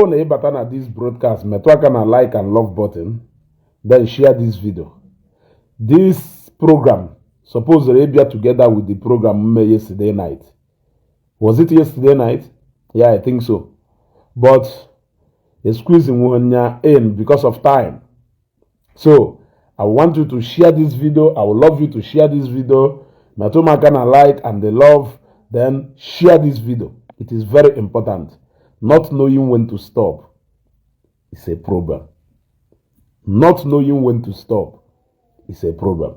Ọbụrụ na ịbata na this broadcast, metụ aka na like and love button, then share this video. This program supposed to be together with the program yesterday night. Was it yesterday night? Yeah, I think so. But squeezing in because of time. So I want you to share this video. I would love you to share this video. Metụ aka na like and the love, then share this video. It is very important. Not knowing when to stop is a problem. Not knowing when to stop is a problem.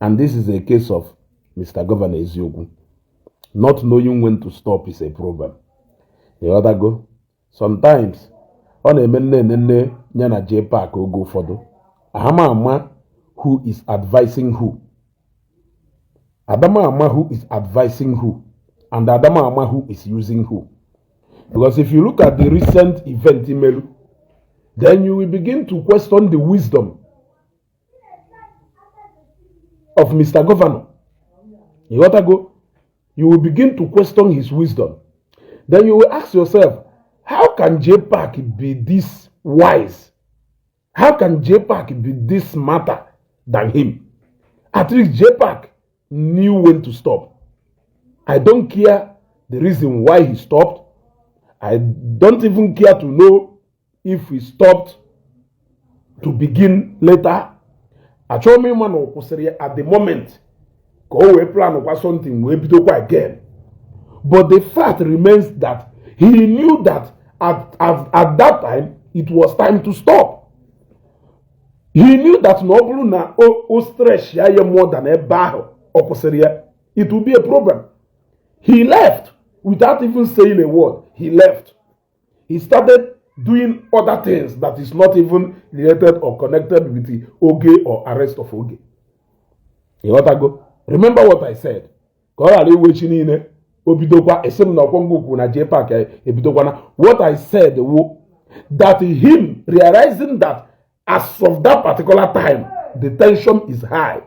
And this is a case of Mr. Governor Ezeugo. Not knowing when to stop is a problem. You other go? Sometimes, on a men nyana J Park or go for do. Ama who is advising who. Adama Ama who is advising who. And Adama Ama who is using who. Because if you look at the recent event email, then you will begin to question the wisdom of Mr. Governor. You ought to go. You will begin to question his wisdom. Then you will ask yourself, how can J Park be this wise? How can J Park be this smarter than him? At least J Park knew when to stop. I don't care the reason why he stopped. I don't even care to know if he stopped to begin later. At the moment, go plan something again. But the fact remains that he knew that at that time it was time to stop. He knew that no stress more than a bar it would be a problem. He left without even saying a word. He left. He started doing other things that is not even related or connected with the Oge or arrest of Oge. You want to go? Remember what I said. What I said, that him realizing that as of that particular time, the tension is high.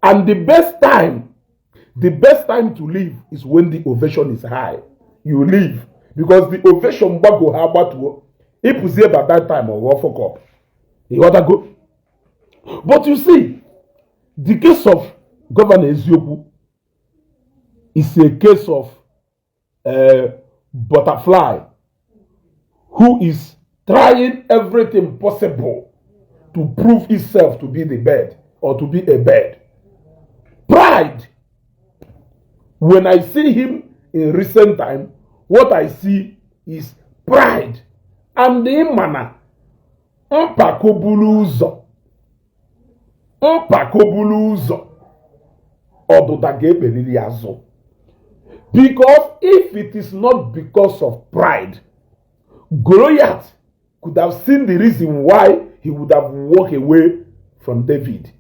And the best time to leave is when the ovation is high. You leave. Because the ovation go how if you see at that time or fuck up. You want to go? But you see, the case of Governor Ezeugo is a case of a butterfly who is trying everything possible to prove himself to be the bird or to be a bird. Pride. When I see him in recent time, what I see is pride. And the manner mpakobuluzo odudagebe. Because if it is not because of pride, Goliath could have seen the reason why he would have walked away from David.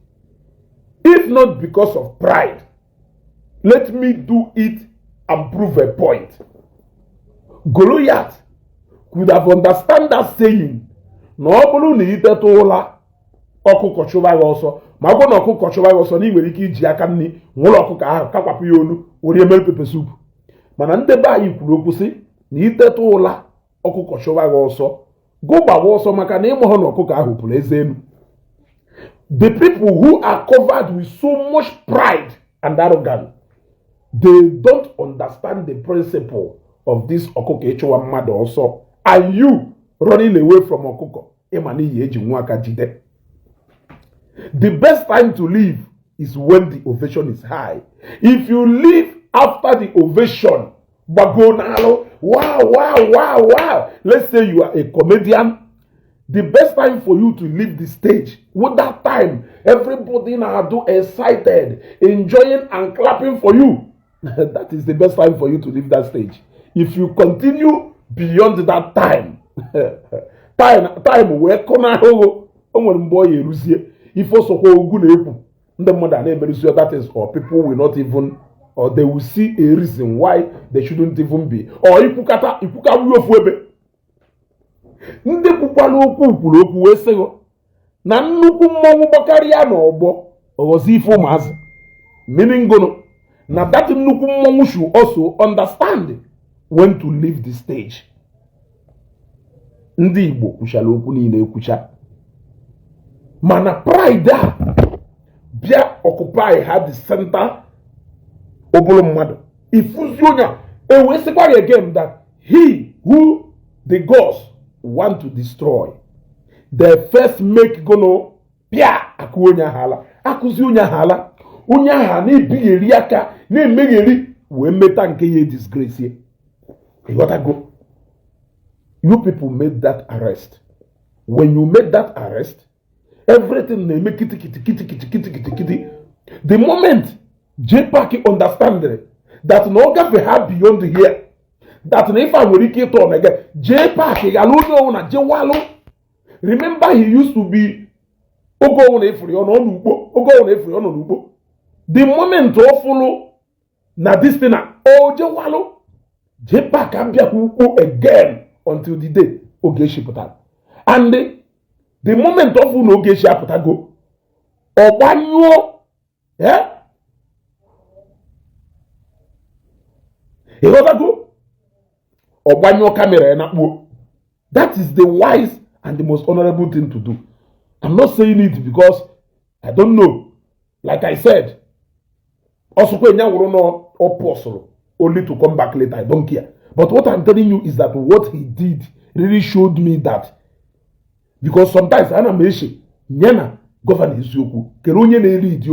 If not because of pride, let me do it and prove a point. Goliath could have understand that saying. No bulu ni ite tola okuko chuba also. Ma go na okuko chuba also ni nwere ike iji aka nni nwụrụ ọkụkọ ahụ kakwapụ ya onu ori emere pepe soup. Mana ndebe anyị kwuru okwu sị na ite tola okuko chuba also. Go gbawa ọsọ maka na ịmụ ha na ọkụkọ ahụ pụrụ eze enu. The people who are covered with so much pride and arrogance, they don't understand the principle of this okuko echowa mmadụ also. And you running away from okuko, the best time to leave is when the ovation is high. If you leave after the ovation, wow. Let's say you are a comedian. The best time for you to leave the stage, with that time, everybody now do excited, enjoying and clapping for you. That is the best time for you to leave that stage. If you continue beyond that time, time where kona ho onwere boy eruzie if also ho ogu na epu ndị mmadụ na emerisi that is, or people will not even, or they will see a reason why they shouldn't even be, or ipuka ofu ebe ndị kwukwala okwu kwuru okwu wee sị na nnukwu mmọnwụ gbakaria na ọgbọ ogozi ife ụmụazị, meaning gono na that nnukwu mmọnwụ should also understand when to leave the stage. ndị Igbo kwuchara okwu niile ekwucha mana pride a bịa occupy ha the center obolo mmadụ ifuzi onye wee sịkwa ya again that he who the gods want to destroy the first make gono bịa akụ onye ahala akụzi onye ahala onye aha na-ebigheri aka na-emegheri wee meta nke ya disgrace you gotta go. You people made that arrest. When you made that arrest, everything they make kitty. The moment JPAC understand that no gap have beyond here, that if I will keep on again, JPAC alone na Jewalo. Remember he used to be Ogo on every on every on. The moment to follow na this thing oh Jewalo JPAC abia again. Until the day Ogechi pụtara. And the moment of Ogechi apụtago ọgbanyụọ ịghọtago ọgbanyụọ kamera ya na-akpọ. That is the wise and the most honorable thing to do. I'm not saying it because I don't know. Like I said, also only to come back later. I don't care. But what I'm telling you is that what he did really showed me that. Because sometimes I'm Nyana governor Ezeugo Keronye lead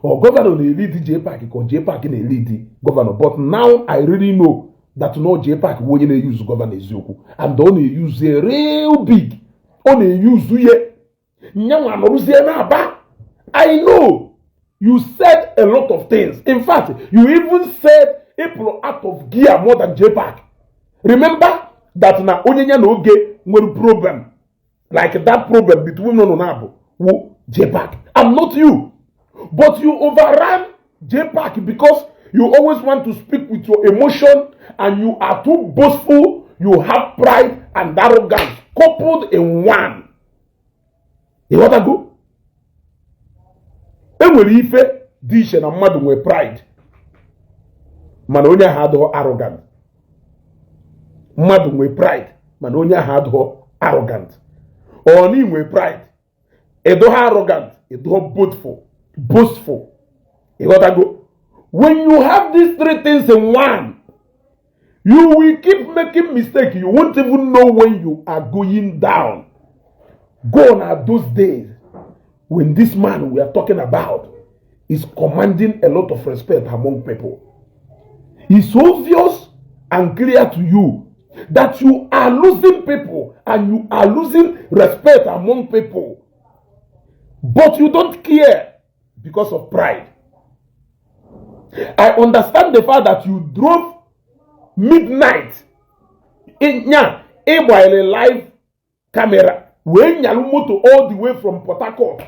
or governor lead JPAC or JPAC lead governor. But now I really know that no JPAC will use governor Ezeugo and only use a real big only use I know you said a lot of things. In fact, you even said April out of gear more than JPAC. Remember that na onyenya no oge nwere problem like that problem between Nonabo who JPAC. I'm not you, but you overran JPAC because you always want to speak with your emotion and you are too boastful. You have pride and arrogance coupled in one. You want to go? Enwere ife dị iche na mmadụ nwe pride. Mana onye ahụ adịghọ arrogant. Mmadụ nwe pride mana onye ahụ adịghọ arrogant. Ọ na nwe pride ịdịghọ arrogant ịdịghọ boastful. You gotta go. When you have these three things in one, you will keep making mistakes. You won't even know when you are going down. Gone are those days when this man we are talking about is commanding a lot of respect among people. It's obvious and clear to you that you are losing people and you are losing respect among people. But you don't care because of pride. I understand the fact that you drove midnight in a live camera when you motor all the way from Port Harcourt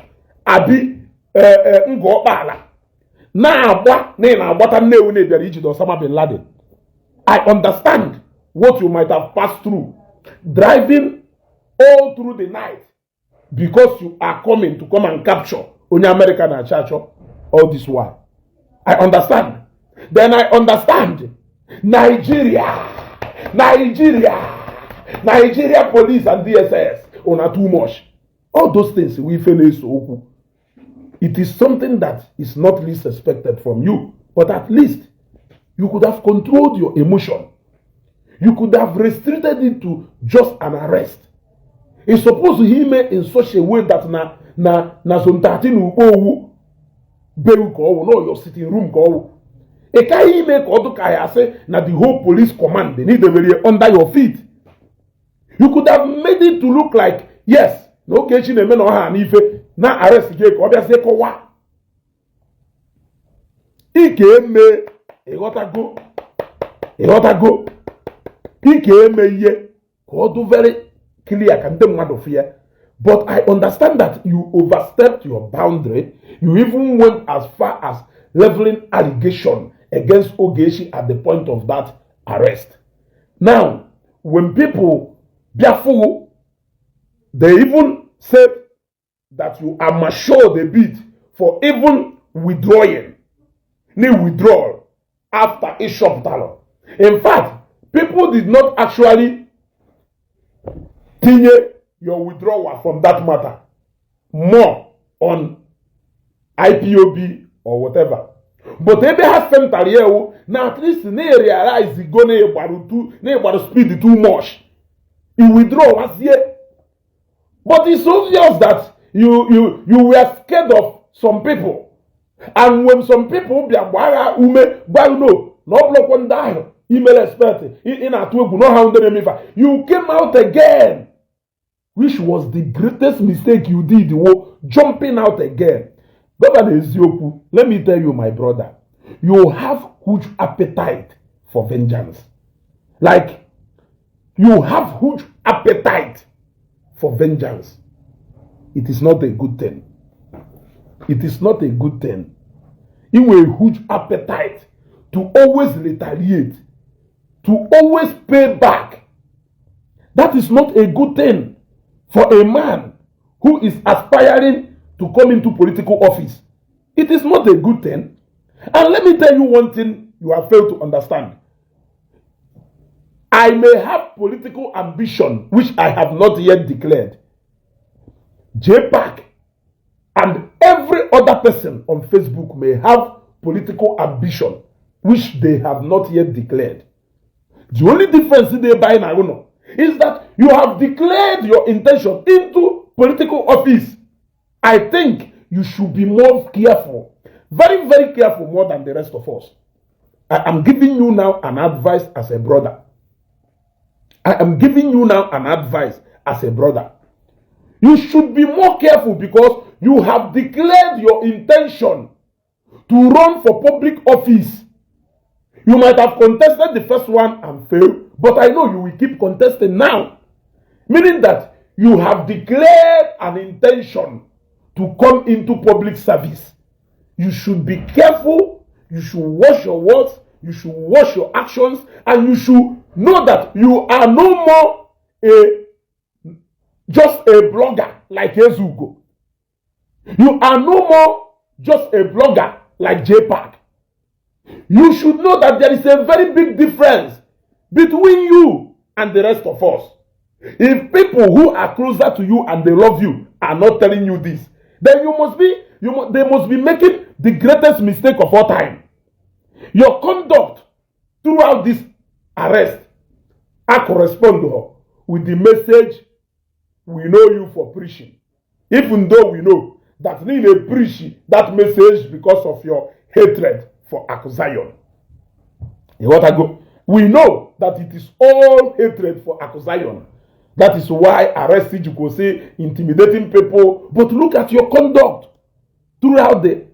abi Ngobala. I understand what you might have passed through driving all through the night because you are coming to come and capture only American and church all this while. I understand. Then I understand Nigeria police and DSS are too much. All those things we finish so. It is something that is not least expected from you, but at least you could have controlled your emotion. You could have restricted it to just an arrest. It's supposed to him in such a way that na some 13 no your sitting room go. E can he make all the say na the whole police command they need to be under your feet. You could have made it to look like yes, no Ogechi na no ha na ife na arrest ge ko bia say ko wa. Ike me e gotta go. Ike me ye ko do very clear can dem mad of fear. But I understand that you overstepped your boundary. You even went as far as leveling allegation against Ogechi at the point of that arrest. Now, when people fearful, they even said that you are mature a bit for even withdrawal after a shop dollar. In fact, people did not actually tinye your withdrawal from that matter more on IPOB or whatever. But ebe ha central here, now at least they realize go na speed too much. You withdraw last year. But it's obvious that you were scared of some people. And when some people be a no block one die, email expert, in a two no how you came out again, which was the greatest mistake you did, jumping out again. Governor Ezeugo, let me tell you, my brother, you have huge appetite for vengeance. Like, you have huge appetite for vengeance. It is not a good thing. It is not a good thing. You have a huge appetite to always retaliate, to always pay back. That is not a good thing for a man who is aspiring to come into political office. It is not a good thing. And let me tell you one thing you have failed to understand. I may have political ambition, which I have not yet declared. JPAC and every other person on Facebook may have political ambition, which they have not yet declared. The only difference in the buying is that you have declared your intention into political office. I think you should be more careful, very, very careful, more than the rest of us. I am giving you now an advice as a brother. I am giving you now an advice as a brother. You should be more careful because you have declared your intention to run for public office. You might have contested the first one and failed, but I know you will keep contesting now. Meaning that you have declared an intention to come into public service. You should be careful, you should watch your words, you should watch your actions, and you should know that you are no more just a blogger like Ezeugo. You are no more just a blogger like JPAC. You should know that there is a very big difference between you and the rest of us. If people who are closer to you and they love you are not telling you this, then they must be making the greatest mistake of all time. Your conduct throughout this arrest corresponds with the message we know you for preaching. Even though we know that you need preach that message because of your hatred for Zion. We know that it is all hatred for Zion. That is why arrest you could say intimidating people. But look at your conduct throughout the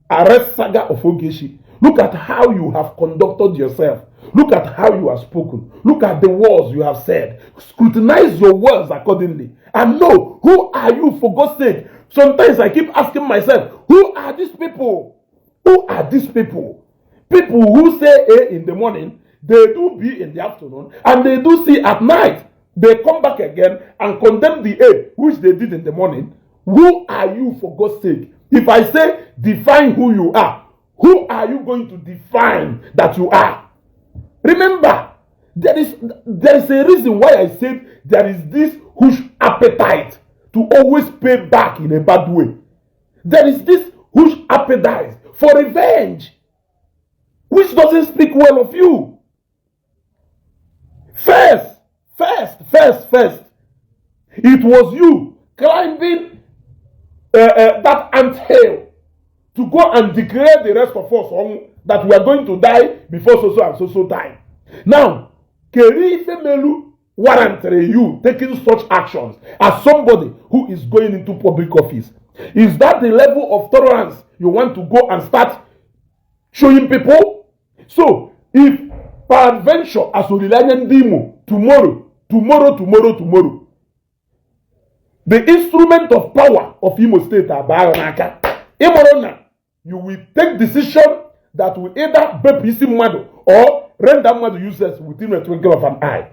arrest saga of Ogechi. Look at how you have conducted yourself. Look at how you have spoken. Look at the words you have said. Scrutinize your words accordingly. And know, who are you, for God's sake? Sometimes I keep asking myself, who are these people? Who are these people? People who say A in the morning, they do B in the afternoon, and they do C at night. They come back again and condemn the A, which they did in the morning. Who are you, for God's sake? If I say, define who you are, who are you going to define that you are? Remember, there is a reason why I said there is this huge appetite to always pay back in a bad way. There is this huge appetite for revenge, which doesn't speak well of you. First, it was you climbing that anthill to go and declare the rest of us that we are going to die before so and so time. Now, Keri Femelu warranted you taking such actions as somebody who is going into public office. Is that the level of tolerance you want to go and start showing people? So, if peradventure as Olilanya Dimo tomorrow, the instrument of power of Imo State are Baronaka, you will take decision that will either bape Mado or render Mado useless within a twinkle of an eye.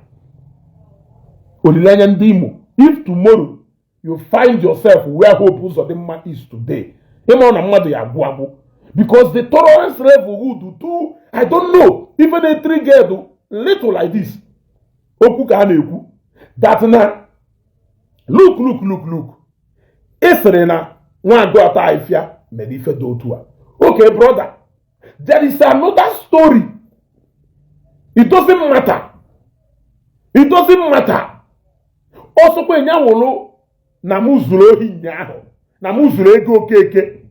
Olilanya Dimo, if tomorrow you find yourself where Hope Uzodinma is today, because the tolerance level would do too, I don't know, even a trigger do little like this. That now Look. Esrena, one daughter ifya, medife do to her. Okay, brother. There is another story. It doesn't matter. It doesn't matter. Also, when you na muzuro hinyaho, na muzuro ego keke,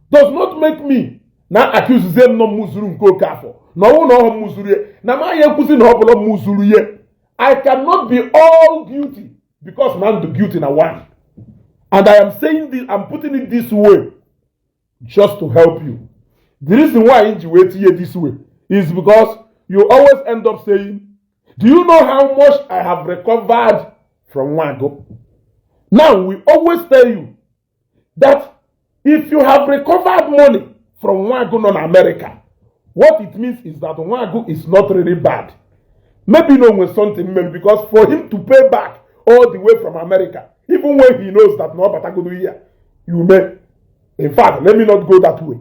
does not make me na accuse them no muzuru nko kafo. No muzuru. Na ma yekusi no bolo muzuru ye. I cannot be all guilty because man do guilty na one. And I am saying this, I'm putting it this way just to help you. The reason why you wait here this way is because you always end up saying, do you know how much I have recovered from Wago? Now, we always tell you that if you have recovered money from Wago non America, what it means is that Wago is not really bad. Maybe no with something, maybe because for him to pay back all the way from America, even when he knows that no but I go do here, you may. In fact, let me not go that way.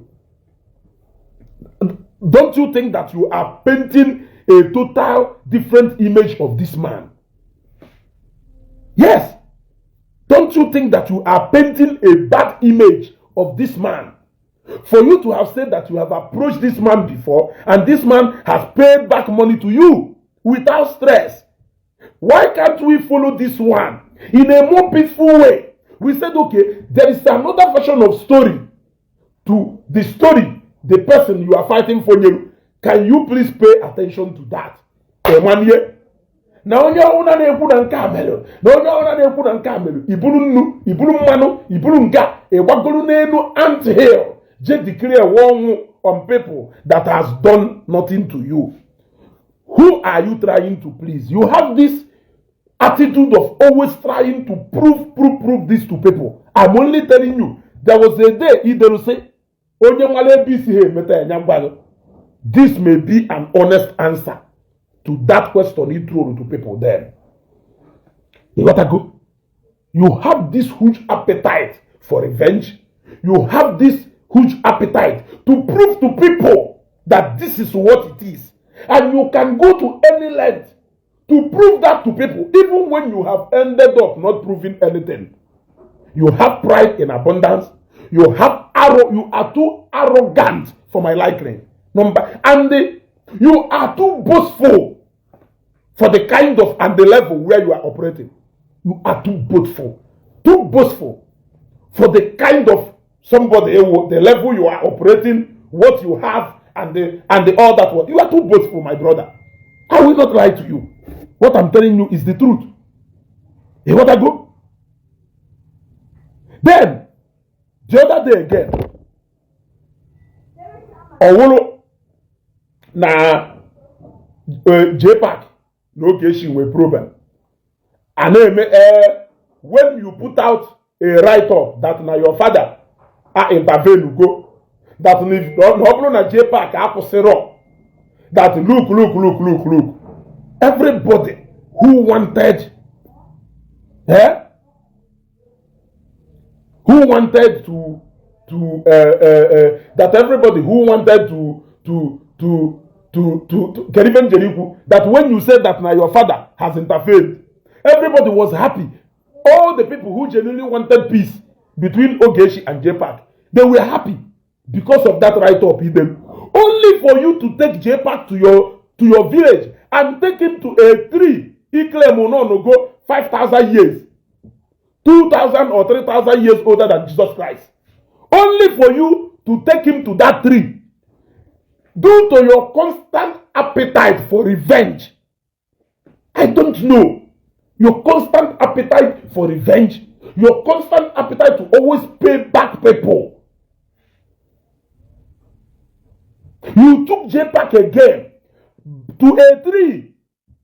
Don't you think that you are painting a total different image of this man? Yes. Don't you think that you are painting a bad image of this man? For you to have said that you have approached this man before and this man has paid back money to you without stress. Why can't we follow this one in a more peaceful way? We said, okay, there is another version of story to the story, the person you are fighting for. Can you please pay attention to that? Na onye ọwụna na-ekwu na nke amelu na onye ọwụna na-ekwu na nke amelu iburu nnu iburu mmanụ iburu nga ịgbagoro n'elu ant hill je declare war on people that has done nothing to you. Who are you trying to please? You have this attitude of always trying to prove this to people. I'm only telling you, there was a day Idelu say onye nwale bisi he meta enya ngwalo. This may be an honest answer to that question he threw to people then. You gotta go. You have this huge appetite for revenge. You have this huge appetite to prove to people that this is what it is. And you can go to any length to prove that to people, even when you have ended up not proving anything. You have pride in abundance. You are too arrogant for my liking. You are too boastful for the kind of and the level where you are operating. You are too boastful for the kind of somebody, the level you are operating, what you have, and the all that one. You are too boastful, my brother. I will not lie to you. What I'm telling you is the truth. You want to go? Then the other day again, Owolo na JPAC no Ogechi with problem. And when you put out a write-up that now your father intervene go, that if no na JPAC aposero, that look. Everybody who wanted that everybody who wanted to get even Jericho, that when you said that now your father has interfered, everybody was happy. All the people who genuinely wanted peace between Ogechi and JPAC, they were happy because of that write-up in them. Only for you to take JPAC to your village and take him to a tree, he claimed no go 5,000 years, 2,000 or 3,000 years older than Jesus Christ. Only for you to take him to that tree, due to your constant appetite for revenge. I don't know. Your constant appetite for revenge, your constant appetite to always pay back people. You took JPAC again to a tree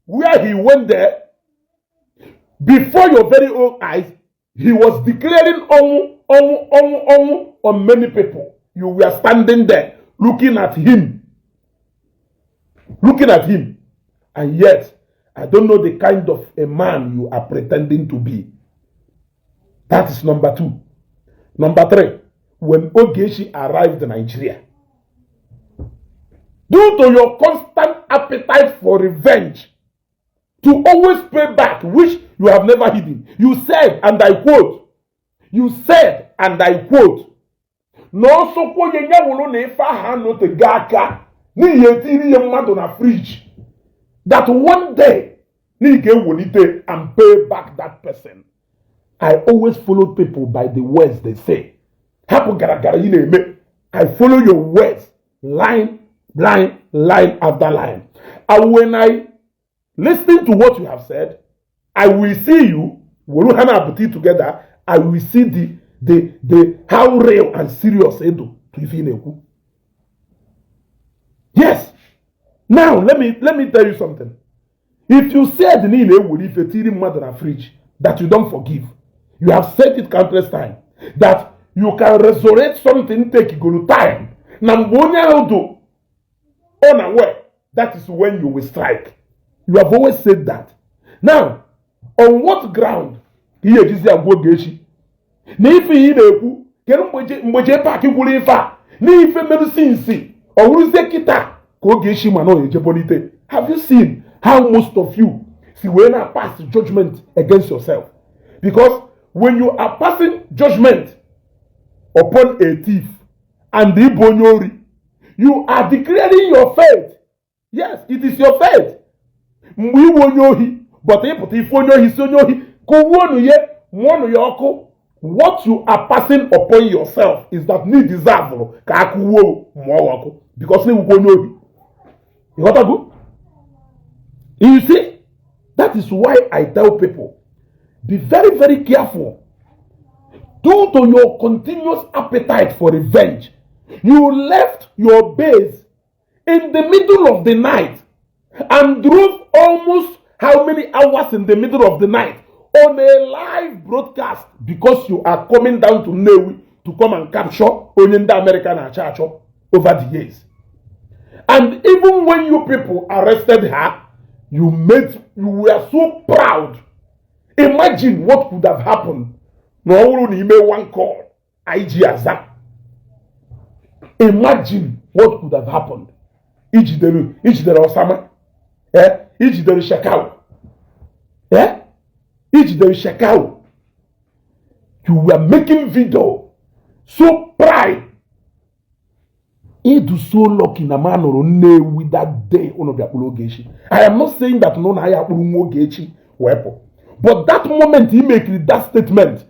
where he went there. Before your very own eyes, he was declaring on many people. You were standing there looking at him. And yet, I don't know the kind of a man you are pretending to be. That is number 2. Number 3, when Ogechi arrived in Nigeria, due to your constant appetite for revenge, to always pay back, which you have never hidden. You said, and I quote, you said, and I quote, no so kwa yenya wolo na ifa ha no te gaka ni yetiri ye mmadu na fridge, that one day ni ge wonite and pay back that person. I always follow people by the words they say. Hapo garagara yi na eme. I follow your words, line after line. And when I listen to what you have said, I will see you, we will have together, I will see the how real and serious Edo to Ifineku. Yes. Now let me tell you something. If you said if a teary mother and fridge that you don't forgive, you have said it countless times that you can resurrect something take go time. Nambonya do unaware. That is when you will strike. You have always said that. Now, on what ground here is Ogechi? N'ife yi na-ekwu kere mgbeje paaki gwuru ife a n'ife medicine or uruzie kita ka Ogechi ma na ejebolite. Have you seen how most of you see when I pass judgment against yourself? Because when you are passing judgment upon a thief and the Ibonyori, you are declaring your faith. Yes, it is your faith. Mwi wonyohi, but if wonyohi sonyohi, kuwonu ye mwonu yoko. What you are passing upon yourself is that ni deserve ka akuwo mwoko because ni wonyohi. You got to go? You see, that is why I tell people, be very, very careful. Due to your continuous appetite for revenge, you left your base in the middle of the night and drove almost how many hours in the middle of the night on a live broadcast because you are coming down to Newi to come and capture Onyenda American Achacho over the years. And even when you people arrested her, you were so proud. Imagine what could have happened. No only made one call, IG Azak. Imagine what could have happened. Ijidere Osama. Ijidere Shekau. Ijidere Shekau. You were making video. So pride. It is so lucky na man or with that day on Ogechi. I am not saying that no na ya Ogechi weapon. But that moment he make that statement,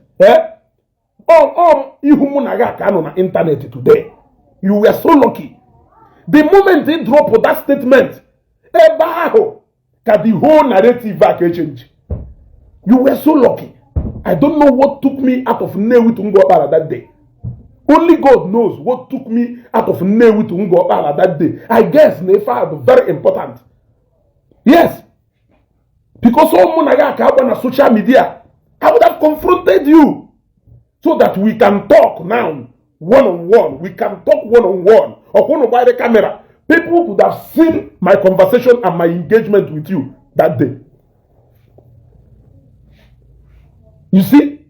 on internet today. You were so lucky. The moment he dropped that statement, the whole narrative change. You were so lucky. I don't know what took me out of Newi to Ngobara that day. Only God knows what took me out of Newi to Ngobara that day. I guess Nefa was very important. Yes. Because all on social media, I would have confronted you so that we can talk now one-on-one. We can talk one-on-one. Or by the camera. People could have seen my conversation and my engagement with you that day. You see?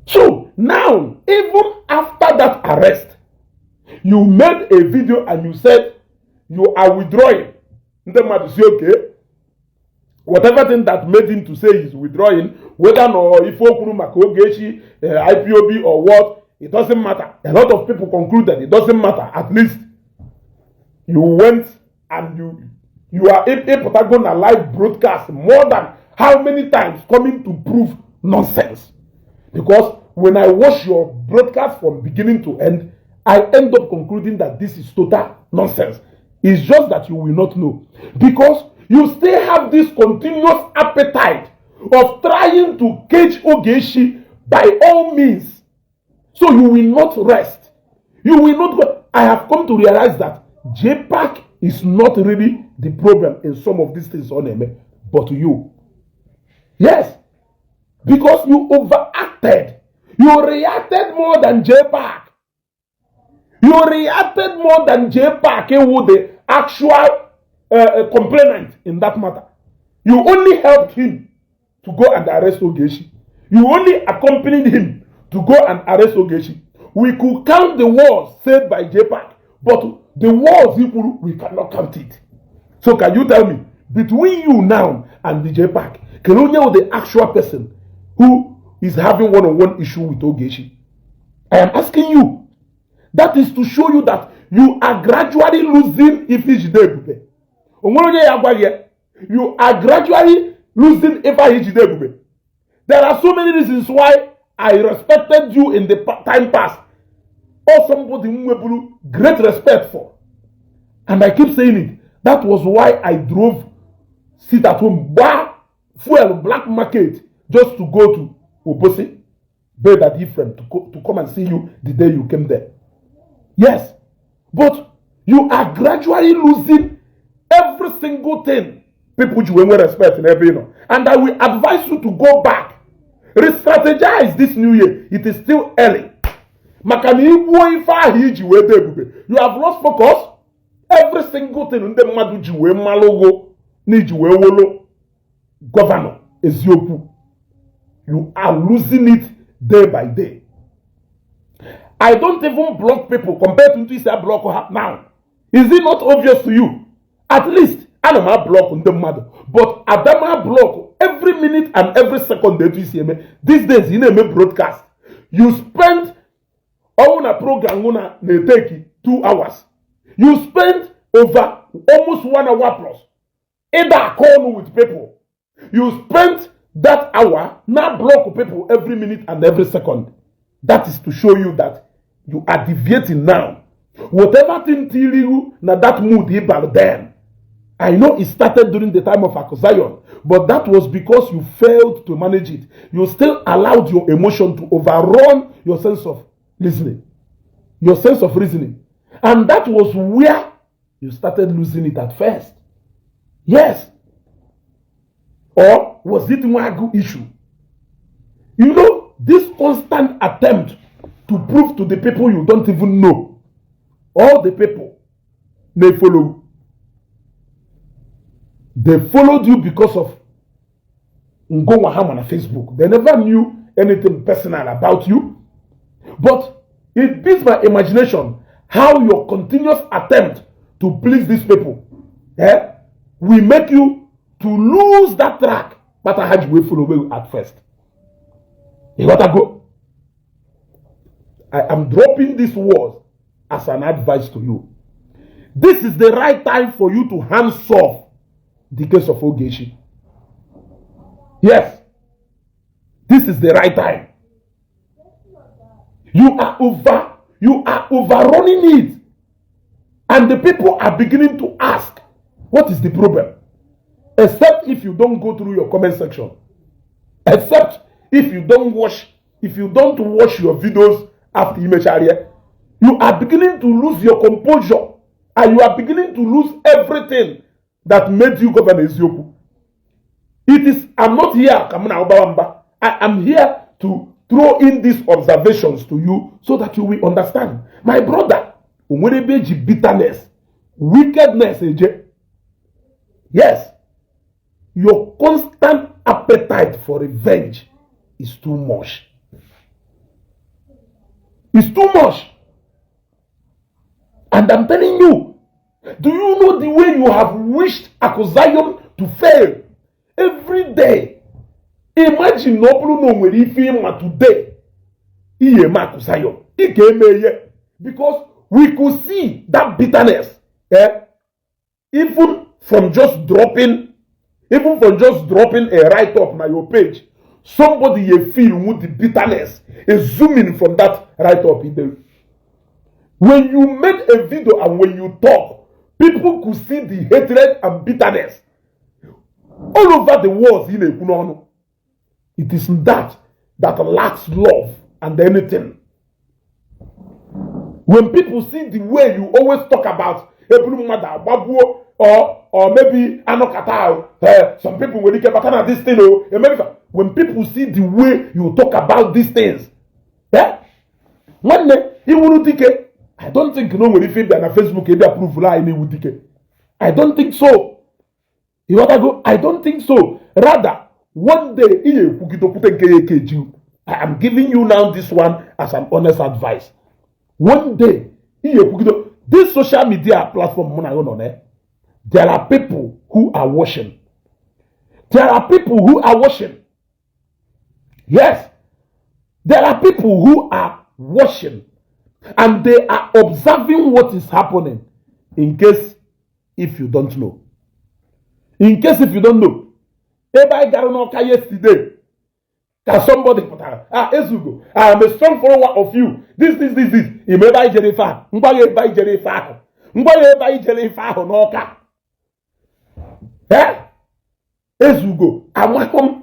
So now, even after that arrest, you made a video and you said you are withdrawing. The man say, okay. Whatever thing that made him to say he's withdrawing, whether or if Ogechi, IPOB or what, it doesn't matter. A lot of people concluded it doesn't matter. At least you went and you are able to go on a live broadcast more than how many times coming to prove nonsense. Because when I watch your broadcast from beginning to end, I end up concluding that this is total nonsense. It's just that you will not know. Because you still have this continuous appetite of trying to cage Ogechi by all means. So you will not rest. You will not go. I have come to realize that JPAC is not really the problem in some of these things on them, but you. Yes. Because you overacted. You reacted more than JPAC. You reacted more than JPAC with the actual complainant in that matter. You only helped him to go and arrest Ogechi. You only accompanied him to go and arrest Ogechi. We could count the words said by JPAC, but the words we cannot count it. So can you tell me, between you now and DJ Park, can only know the actual person who is having one-on-one issue with Ogechi. I am asking you. That is to show you that you are gradually losing Ifijide. You are gradually losing Ifijide. There are so many reasons why I respected you in the time past. Or somebody who great respect for. And I keep saying it. That was why I drove, sit at home, buy fuel, black market, just to go to Obosi, bed at different, to come and see you the day you came there. Yes. But you are gradually losing every single thing people you will respect in every year. And I will advise you to go back. Re-strategize this new year. It is still early. You have lost focus. Every single thing in the Madujiwe Malogo Nijiwe Governor Ezeugo. You are losing it day by day. I don't even block people compared to this I block now. Is it not obvious to you? At least I don't have block on the mother. But Adama block every minute and every second that you see me. These days in a broadcast. You spend on a program on take 2 hours. You spend over almost 1 hour plus. Either call with people. You spend that hour now block people every minute and every second. That is to show you that you are deviating now. Whatever thing till you now that mood about then. I know it started during the time of Zion, but that was because you failed to manage it. You still allowed your emotion to overrun your sense of listening, your sense of reasoning. And that was where you started losing it at first. Yes. Or was it one issue? You know, this constant attempt to prove to the people you don't even know, all the people, they follow. They followed you because of Ngongwaham on Facebook. They never knew anything personal about you. But it beats my imagination how your continuous attempt to please these people will make you to lose that track. But I had you follow you at first. You gotta go. I am dropping these words as an advice to you. This is the right time for you to hands off the case of Ogechi. Yes. This is the right time. You are overrunning it. And the people are beginning to ask, what is the problem? Except if you don't go through your comment section. Except if you don't watch your videos after image area. You are beginning to lose your composure. And you are beginning to lose everything that made you govern Ezeugo. I'm not here, I am here to throw in these observations to you so that you will understand. My brother, bitterness, wickedness, yes, your constant appetite for revenge is too much. It's too much. And I'm telling you, do you know the way you have wished Zion to fail every day? Imagine no today. Zion. Because we could see that bitterness. Even from just dropping a write-up on your page. Somebody you feel with the bitterness is zooming from that write-up. When you make a video and when you talk, people could see the hatred and bitterness all over the world. It is that lacks love and anything. When people see the way you always talk about or maybe some people will get back this thing. When people see the way you talk about these things, one day you will think I don't think no one if on Facebook approve I don't think so. You want to go? I don't think so. Rather, one day I am giving you now this one as an honest advice. One day this social media platform There are people who are watching. There are people who are watching. Yes. There are people who are watching. And they are observing what is happening. In case if you don't know. In case if you don't know. If I got an okay yesterday. That somebody put out, Ezeugo, I am a strong follower of you. This. You may buy Jennifer. Mbaye buy Jennifer. Mbaye buy Jennifer no ka. Ezeugo, amakom.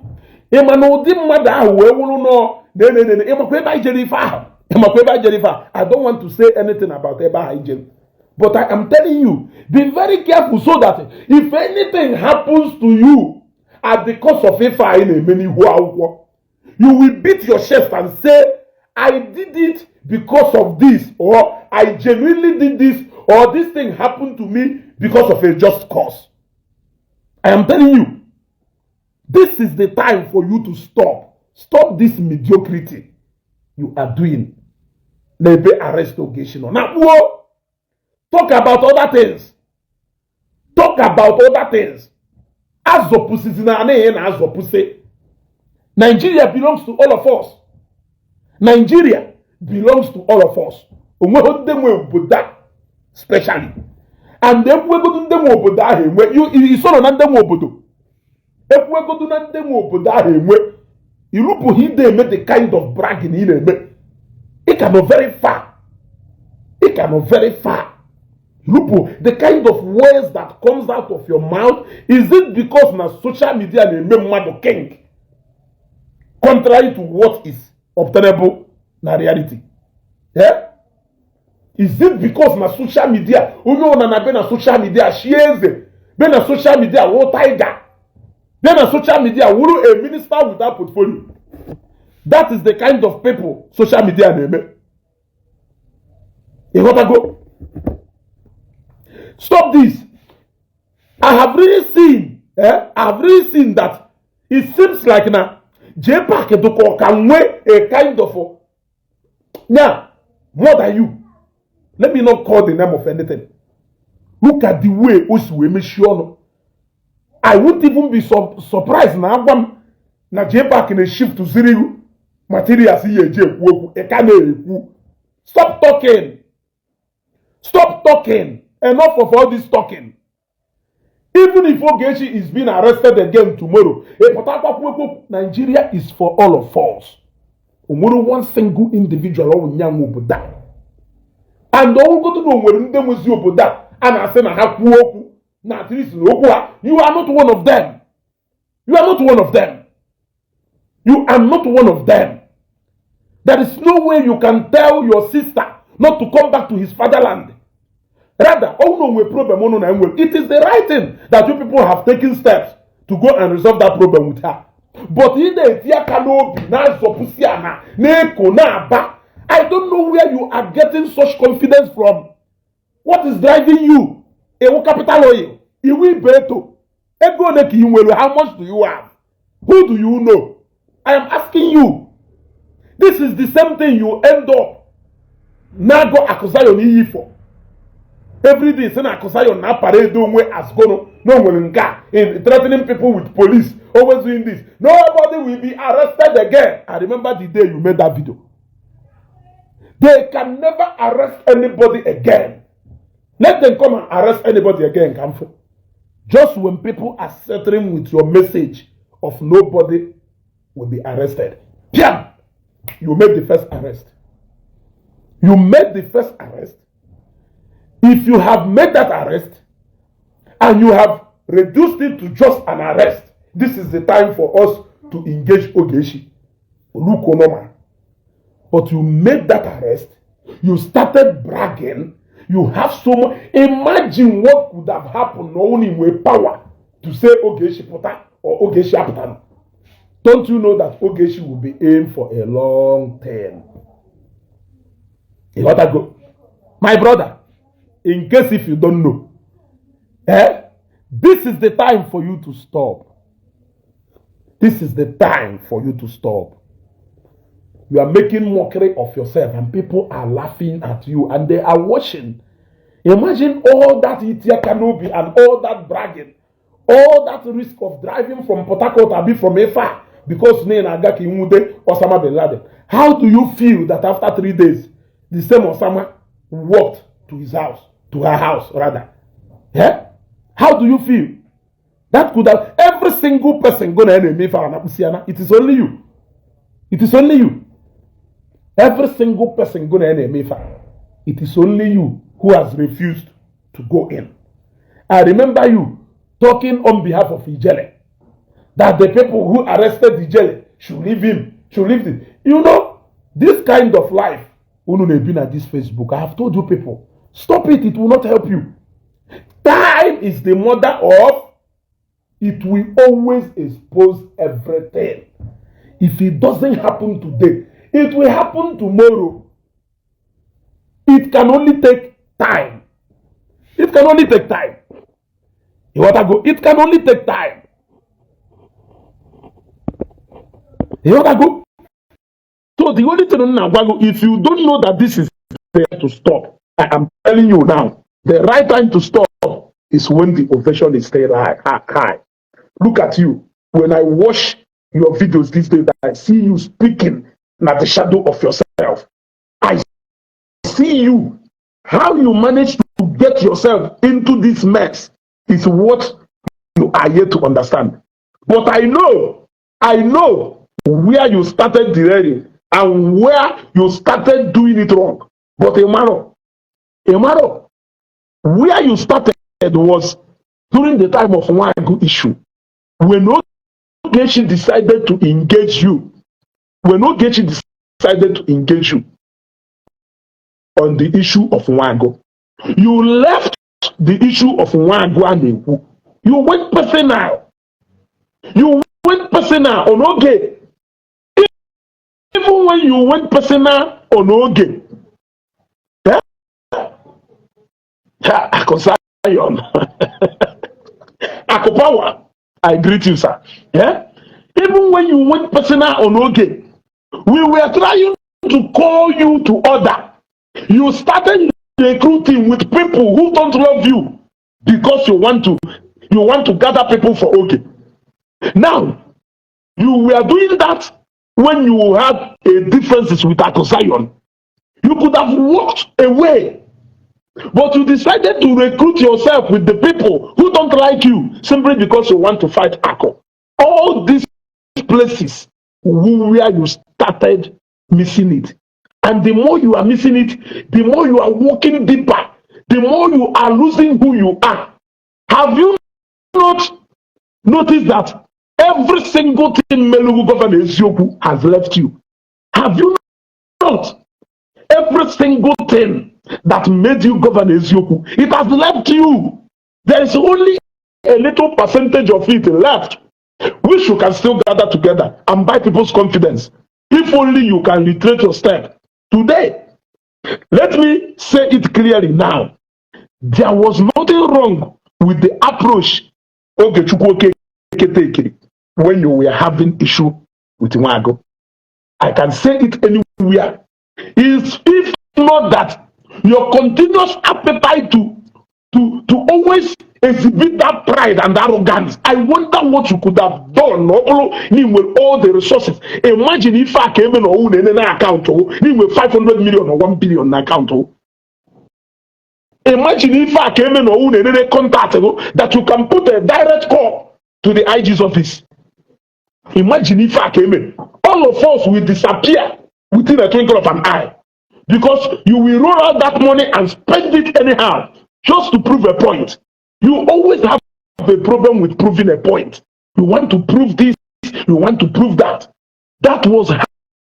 Emano di mmadụ ahụ wee wuru no. Ne. Emakwe buy Jennifer. Emakwe buy Jennifer. I don't want to say anything about Eba Jennifer. But I am telling you, be very careful so that if anything happens to you at the cost of Ifa in a many you will beat your chest and say, I did it because of this, or I genuinely did this, or this thing happened to me because of a just cause. I am telling you, this is the time for you to stop. Stop this mediocrity you are doing. Maybe arrest Ogechi. Now, talk about other things. Talk about other things. Nigeria belongs to all of us. Nigeria belongs to all of us. Especially. And if we go to them obodo, you saw on them obodo. If we go to them obodo, you look he they make the kind of bragging he make. It cannot very far. It cannot very far. Look, the kind of words that comes out of your mouth, is it because na social media they make mad king? Contrary to what is obtainable na reality. Yeah? Is it because na social media? Na social media shieze. Be na social media wo tiger. Be na social media wuru a minister without portfolio. That is the kind of people social media name. You want to go? Stop this. I have really seen. I have really seen that it seems like now. J-Pack can weigh a kind of now more than you. Let me not call the name of anything. Look at the way Osu. I wouldn't even be surprised now. Na J-Pack in a shift to zero materials here. Stop talking. Stop talking. Enough of all this talking. Even if Ogechi is being arrested again tomorrow, Nigeria is for all of us. One single individual will die. And all go to know when them was you that and I say you are not one of them. You are not one of them. You are not one of them. There is no way you can tell your sister not to come back to his fatherland. Rather, it is the right thing that you people have taken steps to go and resolve that problem with her. But I don't know where you are getting such confidence from. What is driving you? Capital oil. How much do you have? Who do you know? I am asking you. This is the same thing you end up. Nago akusayo for. Every day, send a Kosayo na parade don't way as gono, no one in threatening people with police, always doing this. Nobody will be arrested again. I remember the day you made that video. They can never arrest anybody again. Let them come and arrest anybody again, Kamfo. Just when people are settling with your message of nobody will be arrested. Bam! You made the first arrest. You made the first arrest. If you have made that arrest and you have reduced it to just an arrest, this is the time for us to engage Ogechi. But you made that arrest, you started bragging, you have so much. Imagine what could have happened only with power to say Ogechi Pota or Ogechi Apatano. Don't you know that Ogechi will be aimed for a long term? You got to go. My brother, in case if you don't know, this is the time for you to stop. This is the time for you to stop. You are making mockery of yourself and people are laughing at you and they are watching. Imagine all that Itia Kanobi and all that bragging, all that risk of driving from Port Harcourt or be from Efa because Nena Agaki Mude Osama bin Laden. How do you feel that after 3 days, the same Osama walked to his house, to her house rather? Yeah? How do you feel? That could have every single person going to enemy for Anapusiana. It is only you. It is only you. Every single person going to enemy for. It is only you who has refused to go in. I remember you talking on behalf of Ijele that the people who arrested Ijele should leave him, should leave him. You know, this kind of life, been at this Facebook. I have told you people, stop it. It will not help you. Time is the mother of. It will always expose everything. If it doesn't happen today, it will happen tomorrow. It can only take time. It can only take time. You want to go? It can only take time. You want to go? So the only thing now, if you don't know that this is there to stop, I am telling you now, the right time to stop is when the ovation is still high. Look at you. When I watch your videos these days, I see you speaking at the shadow of yourself. I see you. How you manage to get yourself into this mess is what you are yet to understand. But I know where you started derailing and where you started doing it wrong. But Emaro, where you started was during the time of one issue. When Ogechi decided to engage you, on the issue of Nwago, you left the issue of Nwago and Ekwu. You went personal. On Oge. Even when you went personal on Oge, Akopawa, I greet you, sir. Yeah? Even when you went personal on Oge, we were trying to call you to order. You started recruiting with people who don't love you because you want to gather people for Oge. Now, you were doing that when you had a differences with Akosayon. You could have walked away. But you decided to recruit yourself with the people who don't like you simply because you want to fight Ako. All these places where you started missing it. And the more you are missing it, the more you are walking deeper, the more you are losing who you are. Have you not noticed that every single thing Melugu Governor Ezeugo has left you? Have you not? Every single thing that made you govern Ezeugo, it has left you. There is only a little percentage of it left, which you can still gather together and buy people's confidence. If only you can retrace your step. Today, let me say it clearly now. There was nothing wrong with the approach Ogechi when you were having issue with Nwago. I can say it anywhere. Is if not that your continuous appetite to always exhibit that pride and arrogance. I wonder what you could have done with all the resources. Imagine if I came in an account with 500 million or 1 billion account. Imagine if I came in a contact that you can put a direct call to the IG's office. Imagine if I came in. All of us will disappear within a twinkle of an eye. Because you will roll out that money and spend it anyhow just to prove a point. You always have a problem with proving a point. You want to prove this, you want to prove that. That was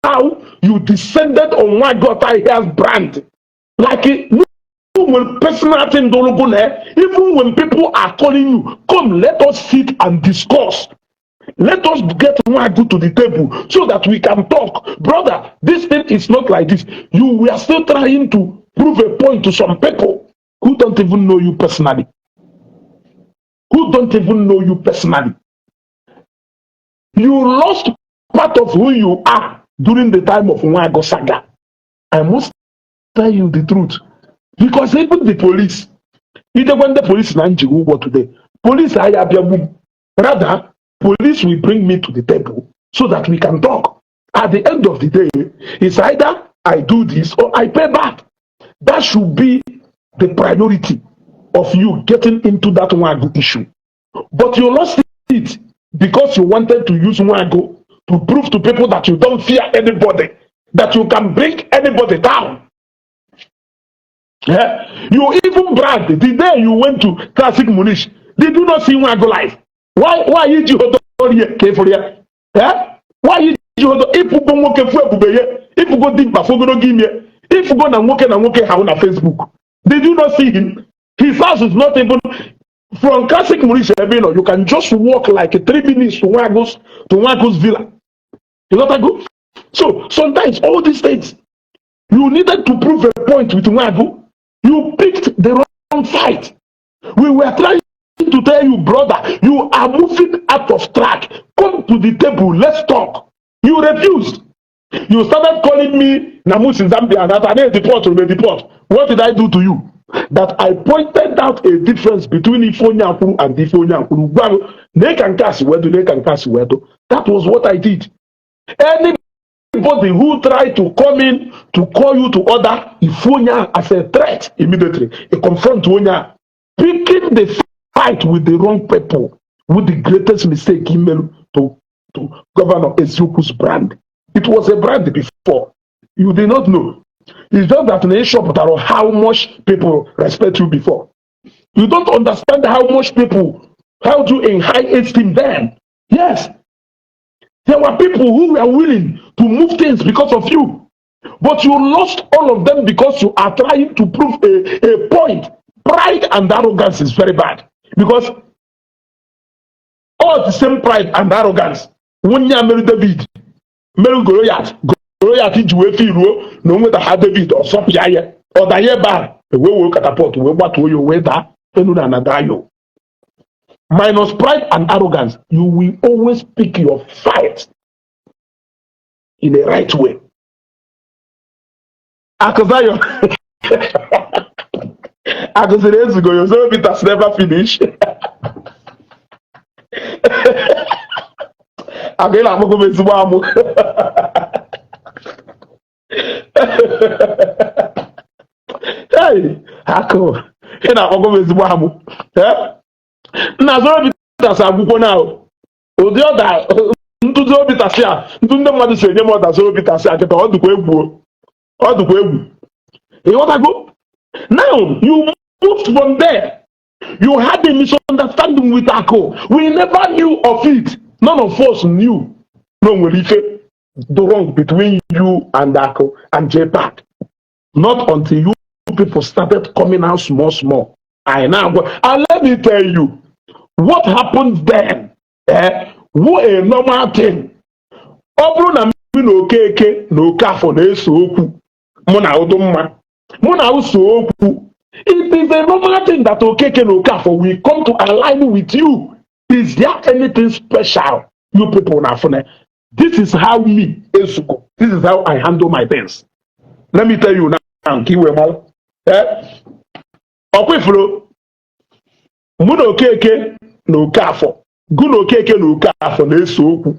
how you descended on what God has brand. Like when personal thing don't go there, even when people are calling you, come, let us sit and discuss. Let us get Nwago to the table so that we can talk. Brother, this thing is not like this. We are still trying to prove a point to some people who don't even know you personally. You lost part of who you are during the time of Nwago saga. I must tell you the truth. Because even the police, either when the police na Njigugwo today, police rather, police will bring me to the table so that we can talk. At the end of the day, it's either I do this or I pay back. That should be the priority of you getting into that Nwagu issue. But you lost it because you wanted to use Nwagu to prove to people that you don't fear anybody, that you can bring anybody down. Yeah? You even bragged the day you went to Classic Munish. Did you not see Nwagu live? Why you do here? Yeah? Why you do if you go work if you go deep before go give me if you go na work how on Facebook? Did you not see him? His house is not even from Classic Munish. You can just walk like 3 minutes to Nwagu's villa. You got that good? So sometimes all these things you needed to prove a point with Nwagu. You picked the wrong fight. We were trying to tell you, brother, you are moving out of track. Come to the table, let's talk. You refused. You started calling me Namus in Zambia, that I need deport or deport. What did I do to you? That I pointed out a difference between Ifonyaku and Ifonyaku. They can cast where they can cast where. That was what I did. Anybody who tried to come in to call you to order Ifonya as a threat immediately, a confront Wonya, picking the fight with the wrong people, with the greatest mistake email to Governor Ezeugo's brand. It was a brand before. You did not know. It's just that in a shop that how much people respect you before. You don't understand how much people held you in high esteem then. Yes. There were people who were willing to move things because of you. But you lost all of them because you are trying to prove a point. Pride and arrogance is very bad. Because all the same pride and arrogance. When you marry David, marry Goliath iji wee fi ruo na onwe ha David or Sophia or daye bar we catapult we gbatuo yo we da enu na nadayo. Minus pride and arrogance, you will always pick your fight in the right way. Akazayo Ezeugo, your service has never finished. Again, I'm going to go. Hey, Ako, and I'm going to go. Now, so I'm now. The other, into the Obitasia, into the mother say, more than so Obitasia, get all the way. You want to go? Now, you moved from there. You had a misunderstanding with Ako. We never knew of it. None of us knew. No, we the wrong between you and Ako and JPAC. Not until you people started coming out small. I now go. And let me tell you, what happened then? What a normal thing. Obru na mi no keke no kafo na eso okwu. Muna odumma. Muna uso okwu. It is a normal thing that Okeke no kafo will come to align with you. Is there anything special, you people now? This is how me, Ezeugo. This is how I handle my things. Let me tell you now, Kiwemo. Okwiflo, Muno Okeke no kafo. Guno Okeke no kafo na eso okwu.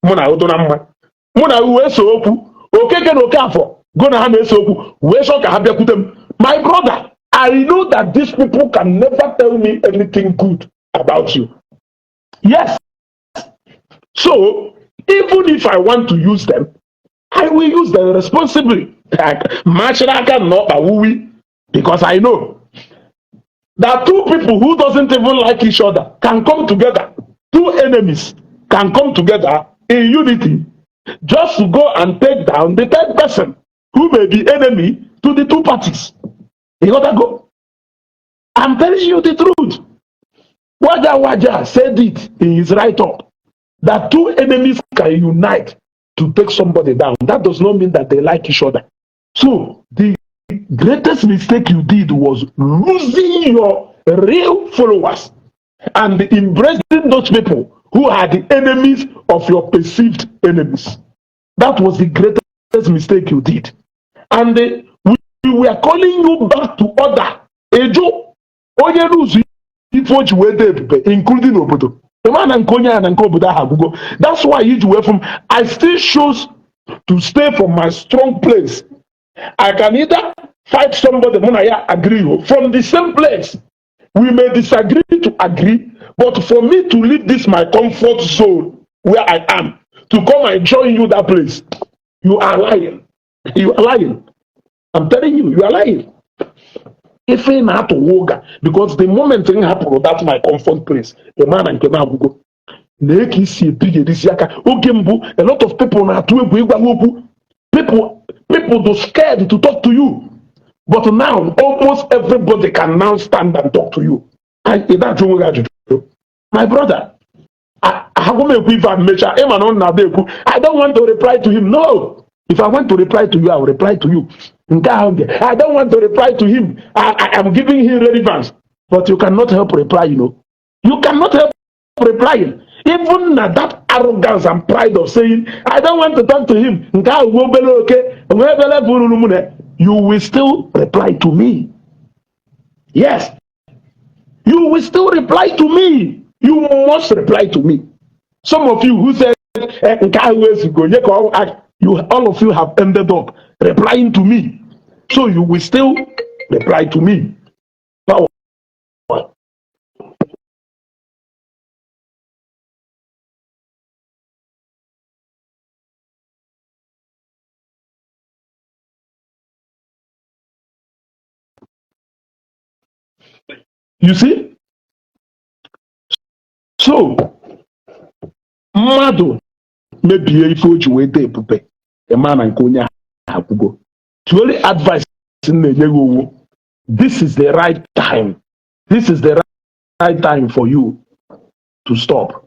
Muna odonamma. Muna uweso okwu. Okeke no kafo. Gonna have so my brother, I know that these people can never tell me anything good about you. Yes. So even if I want to use them, I will use them responsibly. Because I know that two people who doesn't even like each other can come together. Two enemies can come together in unity just to go and take down the third person who may be enemy to the two parties. You gotta go. I'm telling you the truth. Waja said it in his write-up that two enemies can unite to take somebody down. That does not mean that they like each other. So the greatest mistake you did was losing your real followers and embracing those people who are the enemies of your perceived enemies. That was the greatest mistake you did. And we were calling you back to order. Ejo, onye lose if what you were there, including Obodo. The man and Konya and Koboda Habugo. That's why you do from. I still choose to stay from my strong place. I can either fight somebody when I agree from the same place. We may disagree to agree, but for me to leave this my comfort zone where I am to come and join you that place, you are lying. You are lying. I'm telling you, you are lying. If I not to woga, because the moment thing happen, that's my comfort place. The man and Kema go. A lot of people now people do scared to talk to you. But now almost everybody can now stand and talk to you. And that's my brother. I don't want to reply to him. No. If I want to reply to you, I will reply to you. I don't want to reply to him. I am giving him relevance. But you cannot help reply, you know. You cannot help replying. Even that arrogance and pride of saying, I don't want to talk to him. You will still reply to me. Yes. You will still reply to me. You must reply to me. Some of you who said, all of you have ended up replying to me. So you will still reply to me. You see? So, mmadụ mebie ife o ji wee dee ebube ema na nke onye akwụgo. To only advice na-enye gị owo, this is the right time. This is the right time for you to stop.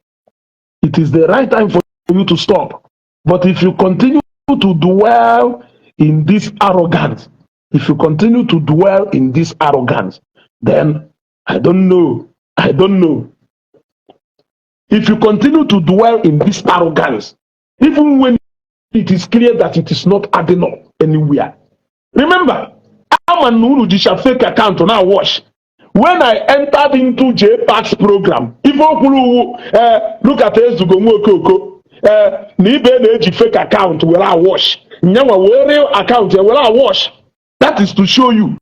It is the right time for you to stop. But if you continue to dwell in this arrogance, if you continue to dwell in this arrogance, then I don't know. If you continue to dwell in this arrogance, even when it is clear that it is not adding up anywhere. Remember, I'm a Nurudisha fake account now wash. When I entered into JPAC's program, people who look at Ezeugo Nibe Neji fake account will I wash. Nyawa real account will I wash. That is to show you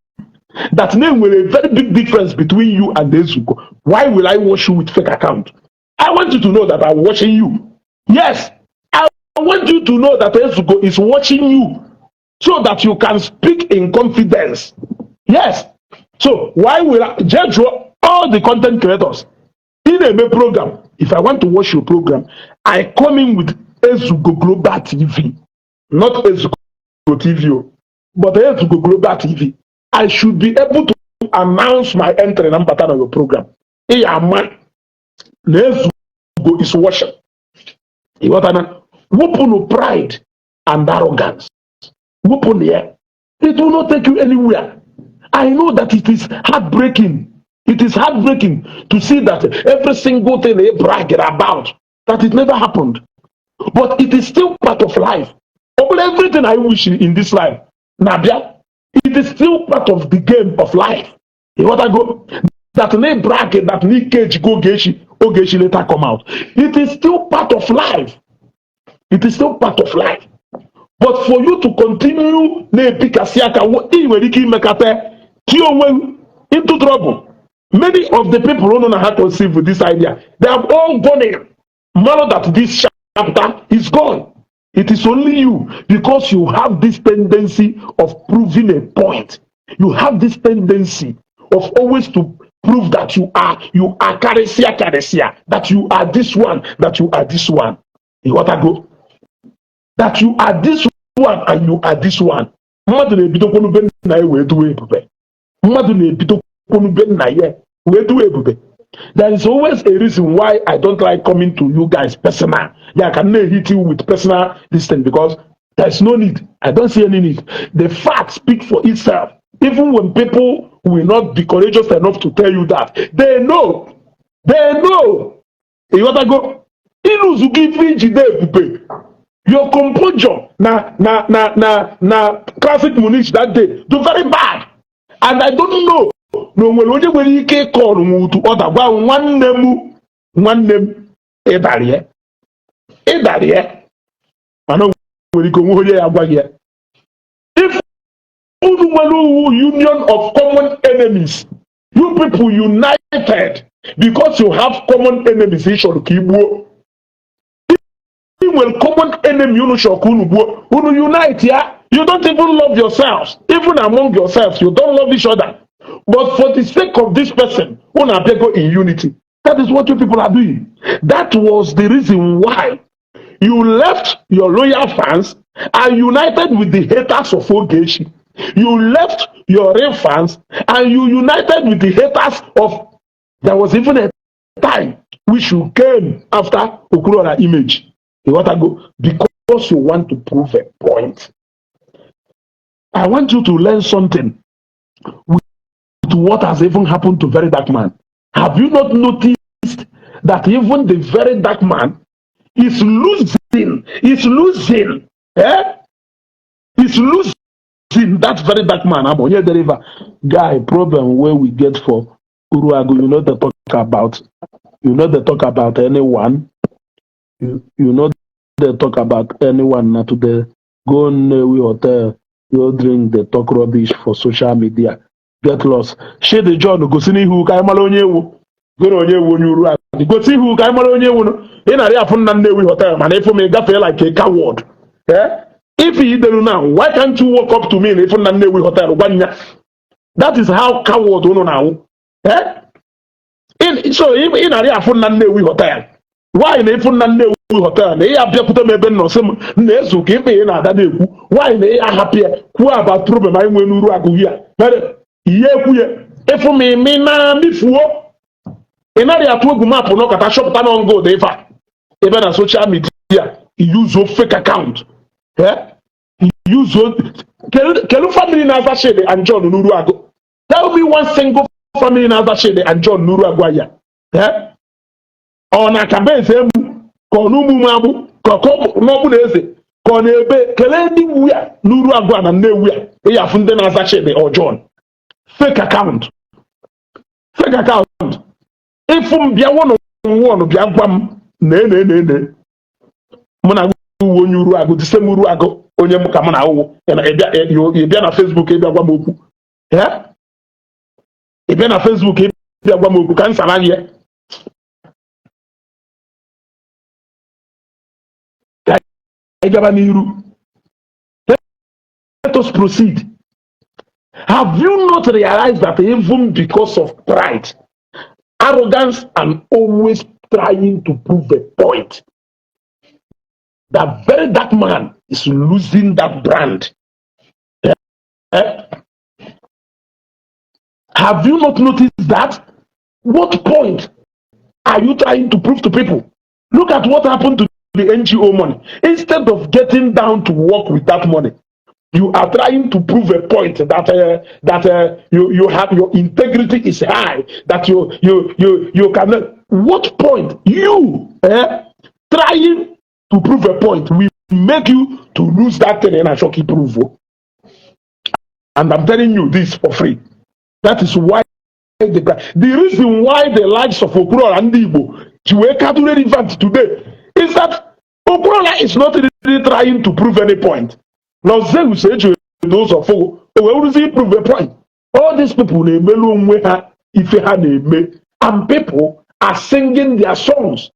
that name will a very big difference between you and Ezeugo. Why will I wash you with fake account? I want you to know that I'm watching you. Yes, I want you to know that Ezeugo is watching you so that you can speak in confidence. Yes. So why will I judge all the content creators in a program? If I want to watch your program, I come in with Ezeugo Global TV, not Ezeugo TV, but Ezeugo Global TV. I should be able to announce my entry number on your program. Hey, man, Ezeugo is watching. You want to know pride and arrogance. Whooping here. It will not take you anywhere. I know that it is heartbreaking. It is heartbreaking to see that every single thing they brag about, that it never happened. But it is still part of life. Everything I wish in this life, Nabia, it is still part of the game of life. You want to go? That they brag, that Nick Cage go Ogechi later come out. It is still part of life. It is still part of life. But for you to continue into trouble, many of the people who don't know how to conceive with this idea, they have all gone in. Now that this chapter is gone, it is only you, because you have this tendency of proving a point. You have this tendency of always to prove that you are caresia, that you are this one, that you are this one. You want to go? That you are this one and you are this one. There is always a reason why I don't like coming to you guys personal. Yeah, I can hit you with personal distance because there is no need. I don't see any need. The facts speak for itself. Even when people will not be courageous enough to tell you that, they know. They know. You want to go? Your composure na classic Munich that day do very bad. And I don't know. No nwere onye nwere ike ịkọrọ m otu ọ dagwa nwanne m ịdarie mana nwere ike onwe onye ya agwaghị ya. If unu nwere union of common enemies, you people united because you have common enemies ị chọrọ ka igbuo. Will common enemy unu shokunu unu unite ya. You don't even love yourselves. Even among yourselves, you don't love each other. But for the sake of this person, una go in unity. That is what you people are doing. That was the reason why you left your loyal fans and united with the haters of Ogechi. You left your real fans and you united with the haters of. There was even a time which you came after Okurora image. You want to go because you want to prove a point. I want you to learn something with what has even happened to very dark man. Have you not noticed that even the very dark man is losing? Is losing. Is losing that very dark man. I'm on the river. Guy, problem where we get for Uruagu, you know they talk about anyone. You know they talk about anyone now today. Go on we hotel, go drink, they talk rubbish for social media. Get lost. She the John go see who Kaimalonye wu. Go on ye when you run. Go see who Kaimalonye wu. In a reapon we hotel, man. If me gafe like a coward. If you do now, why can't you walk up to me if we hotel? That is how coward you know now. So in a reapon we hotel. Why na ifu na nne ewu hotel na ya bịakwute m ebe nọ sị m na-eso ka ikpe na-ada na-ekwu why na ya happy kwuo about problem anyị nwee n'uru agụ ya mere ihe ekwu ya ịfụ m imi na mifuo ị naghị atụ egwu mapụ n'ọkata chọpụta na ngo dị ife ebe na social media use fake account use kelu family na-aza shede and John n'uru agụ. Tell me one single family na-aza shede and John n'uru agụ ya ọ na-akaba eze emu ka ọ n'ụmụ m agbụ ka ọ n'ọgbụ na eze ka ọ na-ebe kelee ndị wu ya n'uru agwa na nnewu ya ịyafụ ndị na-aza chede ọ John. Fake account ịfụ m bịa wọnụ bịa gwa m na mụ na uwe onye uru agụ dise m uru agụ onye m ka mụ na awụwụ ịbịa na Facebook ịbịa gwa m okwu ịbịa na Facebook ịbịa gwa m okwu ka m sara gị ya. Let us proceed. Have you not realized that even because of pride, arrogance, and always trying to prove a point, that very dark man is losing that brand? Have you not noticed that? What point are you trying to prove to people? Look at what happened to the NGO money. Instead of getting down to work with that money, you are trying to prove a point that you have your integrity is high, that you cannot. What point? You trying to prove a point will make you to lose that thing in a shocky proof. And I'm telling you this for free. That is why the reason why the lives of Okuro and Igbo to relevant today is that Okuro is not really trying to prove any point. Now, those of who prove a point. All these people and people are singing their songs.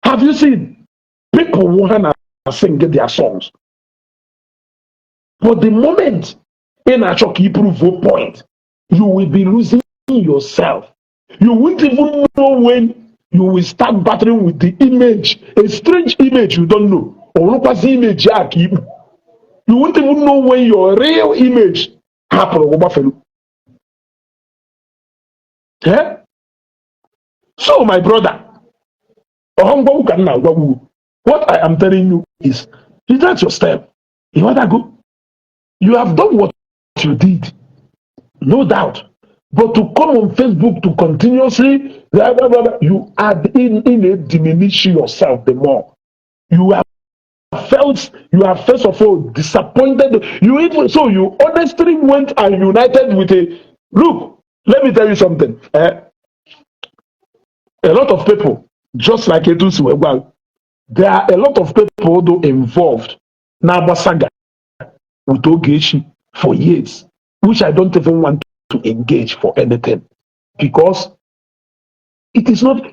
Have you seen people who are singing their songs? But the moment in a shocky prove a point, you will be losing yourself. You won't even know when you will start battling with the image, a strange image you don't know. Or image you won't even know when your real image happened. So, my brother, what I am telling you is, retract your step. You want to go? You have done what you did, no doubt. But to come on Facebook to continuously, you are in a diminish yourself the more. You have first of all disappointed. You honestly went and united with a look. Let me tell you something. A lot of people, just like Etusi Wegwal, there are a lot of people though involved now saga with Ogechi for years, which I don't even want to engage for anything because it is not.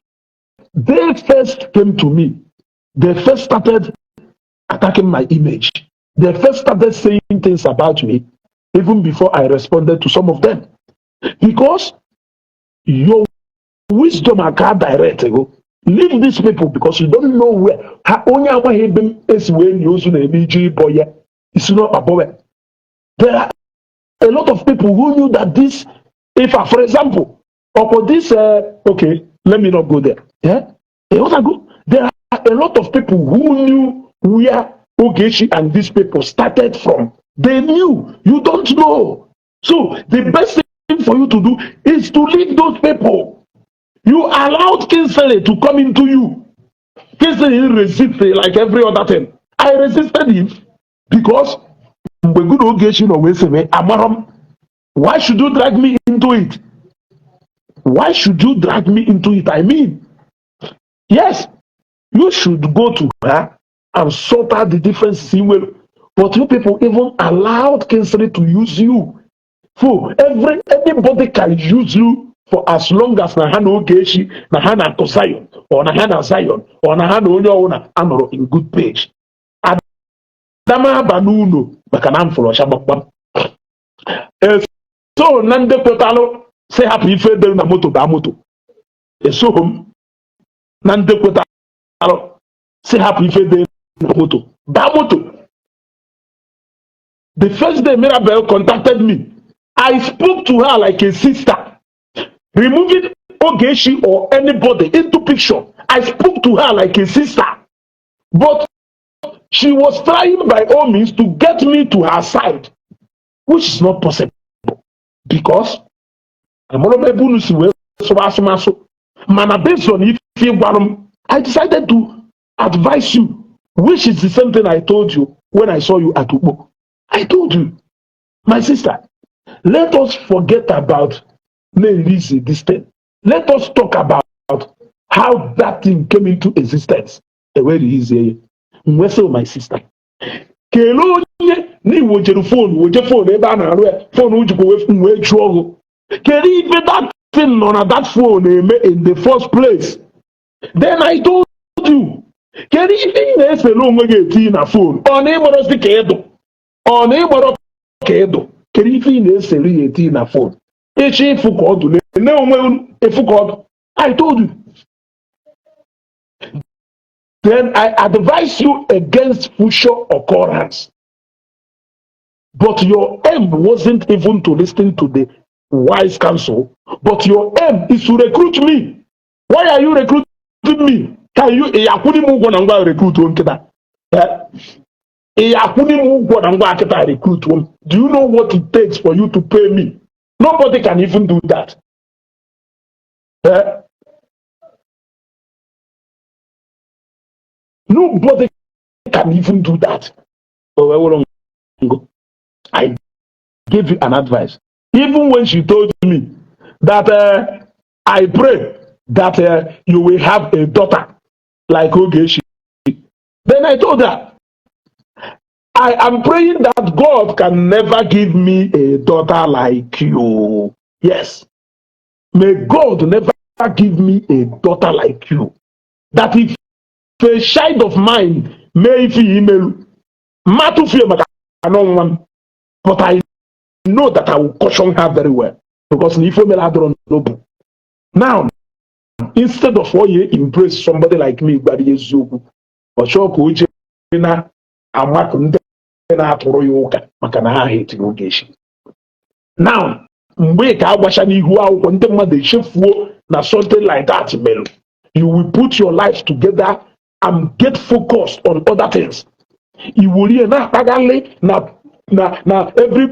They first came to me. They first started attacking my image. They first started saying things about me even before I responded to some of them. Because your wisdom I can't direct. Leave these people because you don't know where. It's not about. There are a lot of people who knew that this, if for example, or for this, okay, let me not go there. Yeah, there are a lot of people who knew where Ogechi and these people started from. They knew. You don't know. So the best thing for you to do is to leave those people. You allowed Kinsley to come into you. Kinsley resisted like every other thing. I resisted him because why should you drag me into it? Why should you drag me into it? I mean, yes, you should go to her and sort out the differences in will. But you people even allowed Kinsley to use you. So anybody can use you for as long as na ha na Ogechi, na ha na Zion, or na ha na Zion, or na ha na onye ọwụna anọrọ in good page. Adama banuno maka na mfụrụ ọcha gbakpam. So na ndị kwetalụ si hapụ ife dere na moto baa moto. Esoghị m na ndị kwetalụ si hapụ ife dere na moto baa moto. The first day Mirabel contacted me, I spoke to her like a sister, removing Ogechi or anybody into picture. I spoke to her like a sister, but she was trying by all means to get me to her side, which is not possible because based on if I decided to advise you, which is the same thing I told you when I saw you at Ubo. I told you, my sister, let us forget about this thing. Let us talk about how that thing came into existence. Where is it? My sister. Phone even that thing on that phone in the first place. Then I told you, can even a phone on a kedo kedu ife ị na-esere ya eti na phone echi ifu ka ọ dụ na onwe efu ka ọ dụ. I told you. Then I advise you against future occurrence. But your aim wasn't even to listen to the wise counsel, but your aim is to recruit me. Why are you recruiting me? Can you recruit one kid? Recruit one. Do you know what it takes for you to pay me? Nobody can even do that. Nobody can even do that. I gave you an advice. Even when she told me that I pray that you will have a daughter like Ogechi, then I told her, I am praying that God can never give me a daughter like you. Yes. May God never give me a daughter like you. That if a child of mine may email, but I know that I will caution her very well. Because now, instead of what you embrace somebody like me, Ezeugo, or Ogechi na amak na-atụrụ ya ụka maka na ha hate Ogechi. Now, mgbe ka agbacha n'ihu akwụkwọ ndị mmadụ echefuo na something like that mere, you will put your life together and get focused on other things. Iwurie na-akpagali na every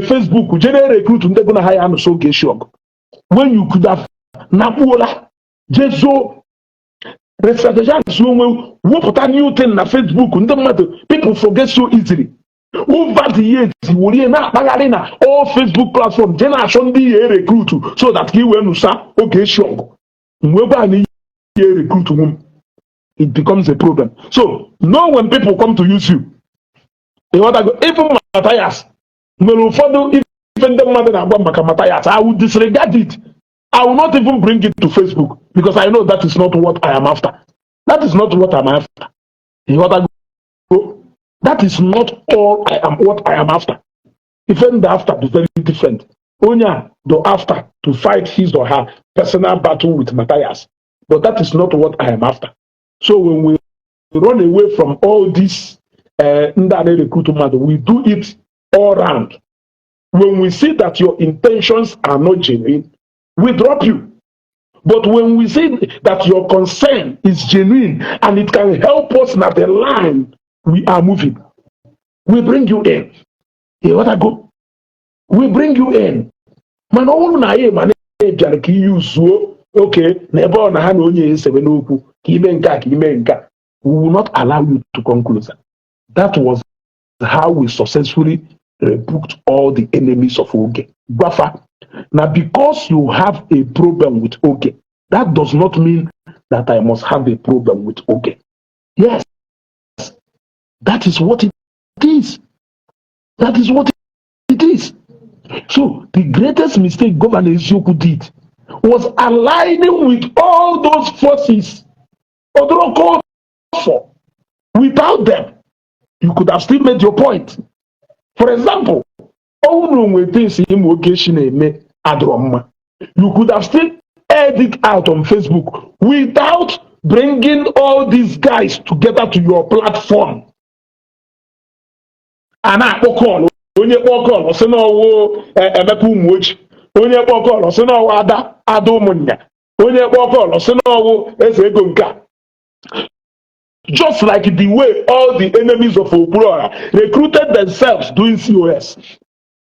Facebook jere recruit ndị gụna ha ya nụso Ogechi ọgụ. When you could have nabuola jezo Restrategize onwe wepụta new thing na Facebook ndị mmadụ people forget so easily. Over the years wòlíì na-akpagharị na all Facebook platform jee na-achọ ndị ihe recruit so that ka i wee nụsa Ogechi ọgụ mgbe ebe a na ihe recruit nwom it becomes a problem. So know when people come to use you. Even Matthias nwere ụfọdụ ife ndị mmadụ na-agwa maka Matthias, I will disregard it. I will not even bring it to Facebook because I know that is not what I am after. That is not what I'm after. That is not all I am what I am after. Even the after is very different. Onya the after to fight his or her personal battle with Matthias. But that is not what I am after. So when we run away from all this recruitment, we do it all round. When we see that your intentions are not genuine, we drop you. But when we see that your concern is genuine and it can help us na the line we are moving, we bring you in. You want to go? We bring you in. Man, all na ye man bịara ka ihe uzuo okay na ebe ọ na ha na onye esebe n'okwu ka ime nka ka ime nka. We will not allow you to come closer. That was how we successfully rebuked all the enemies of Oge. Bafa. Now, because you have a problem with Oge, that does not mean that I must have a problem with Oge. Yes, that is what it is. That is what it is. So, the greatest mistake Governor Ezeugo did was aligning with all those forces. Without them, you could have still made your point. For example, you could have still aired it out on Facebook without bringing all these guys together to your platform. And I call onye kpọkọl ọsị na ọwụ Emeka Umoji, onye kpọkọl ọsị na ọwụ Ada Ụmụnnya, onye kpọkọl ọsị na ọwụ Ezeugo nke. Just like the way all the enemies of Ogbura recruited themselves doing COS.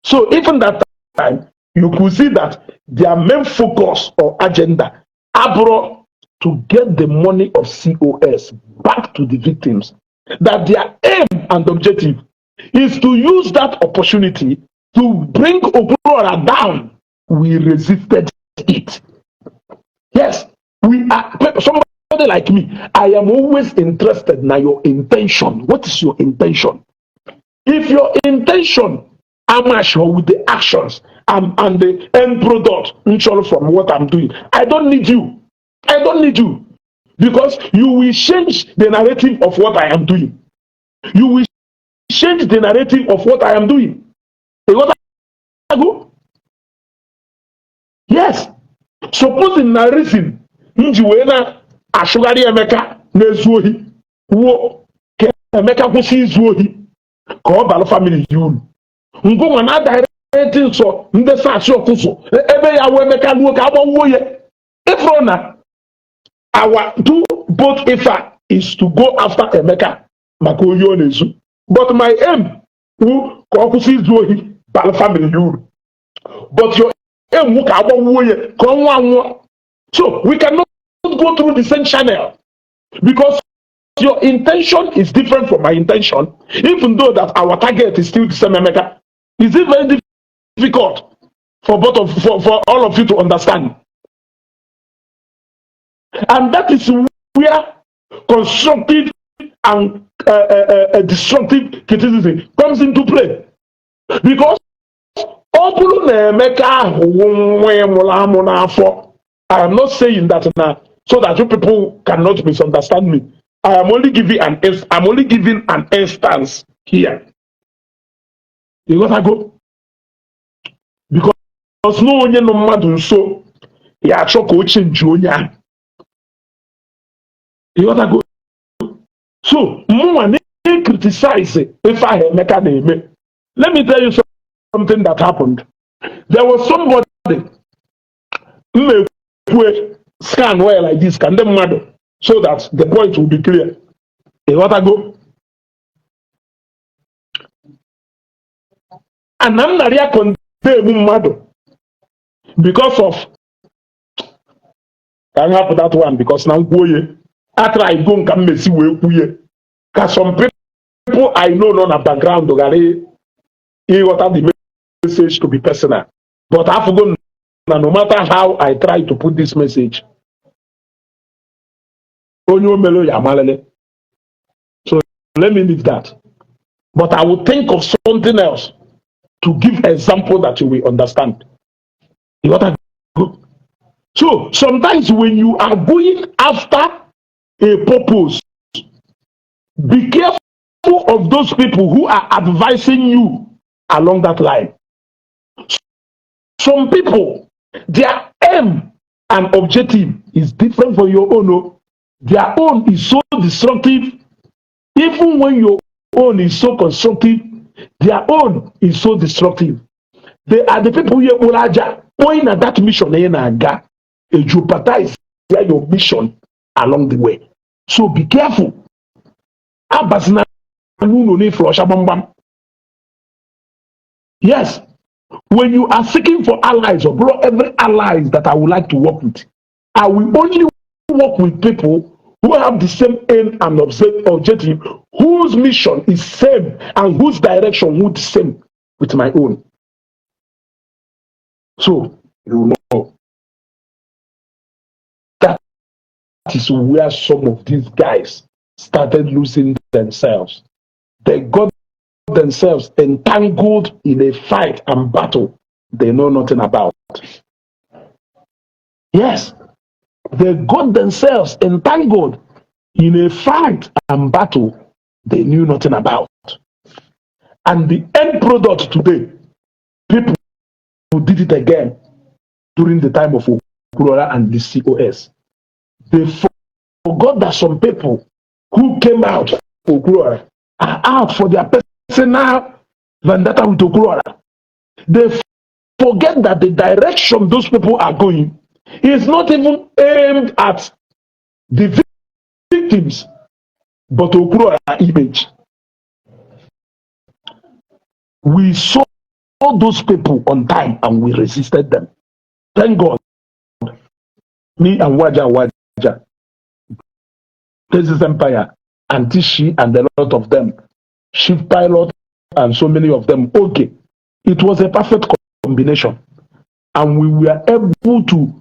So even that time, you could see that their main focus or agenda abroad to get the money of COS back to the victims. That their aim and objective is to use that opportunity to bring Ogbura down. We resisted it. Yes, we are somebody like me. I am always interested in your intention. What is your intention? If your intention match with the actions and the end product from what I'm doing, I don't need you. I don't need you. Because you will change the narrative of what I am doing. You will change the narrative of what I am doing. Yes. Supposing narrative Ashugari Emeka na-ezu ohi wuo ka Emeka kwụsị izu ohi ka ọ bara family uru. Ngwa na direct nso ndị saasị ọkụsọ ebe ya wee Emeka luo ka agbawuo ya. Ifro na our do both effort is to go after Emeka maka oyi ọ na-ezu. But my aim wu ka ọ kwụsị izu ohi bara family uru. But your aim wu ka agbawuo ya ka ọ nwụọ anwụọ. So we cannot go through the same channel because your intention is different from my intention, even though that our target is still the same. Emeka, is it very difficult for for all of you to understand? And that is where constructive and destructive criticism comes into play. Because I am not saying that now so that you people cannot misunderstand me. I am only giving an instance here. You got to go because no one no matter so ya choko change onya. You got to go. So more criticize if I have make a name. Let me tell you something that happened. There was somebody scan well like this, can them mad so that the point will be clear. You want to go? And I'm not here condemning mad because of I have that one because now go ye After I go and messy way kuye. Cause some people I know on a background dogare what are the message to be personal. But I forgot no matter how I try to put this message. So let me leave that. But I will think of something else to give example that you will understand. You got to go. So sometimes when you are going after a purpose, be careful of those people who are advising you along that line. Some people, their aim and objective is different from your own. Their own is so destructive. Even when your own is so constructive, their own is so destructive. They are the people here who are going at that mission. You jeopardize your mission along the way. So be careful. Yes, when you are seeking for allies, or bro, every allies that I would like to work with, I will only work with people who have the same aim and objective, whose mission is same and whose direction would same with my own. So you know that is where some of these guys started losing themselves. They got themselves entangled in a fight and battle they know nothing about. Yes, they got themselves entangled in a fight and battle they knew nothing about. And the end product today, people who did it again during the time of Okurora and the COS. They forgot that some people who came out for Okurora are out for their personal vendetta with Okurora. They forget that the direction those people are going is not even aimed at the victims, but Okurora image. We saw those people on time and we resisted them. Thank God. Me and Waja, Places Empire, and Tishi and a lot of them, Chief Pilot and so many of them. Okay, it was a perfect combination. And we were able to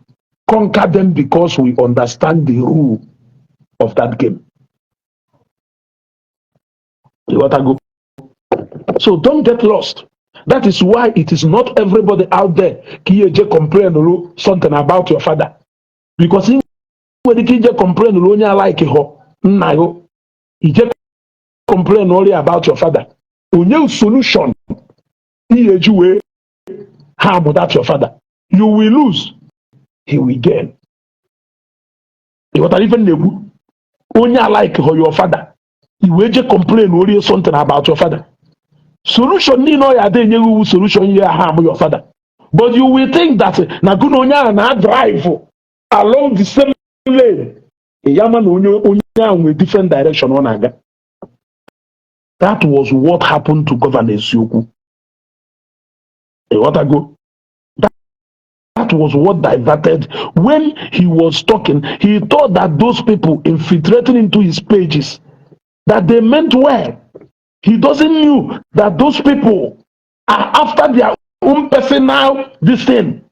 conquer them because we understand the rule of that game. You want to go? So don't get lost. That is why it is not everybody out there qui complain something about your father. Because when the complain only like he just complain only about your father. Only solution he harm without your father. You will lose, he will gain. You want even know only like your father. He will just complain only something about your father. Solution ni no ya dey nyewu solution here harm your father. But you will think that na gunonya na drive along the same lane. Yama no onya with different direction on aga. That was what happened to Governor Ezeugo. What I go? That was what diverted. When he was talking, he thought that those people infiltrating into his pages, that they meant well. He doesn't know that those people are after their own personal this thing.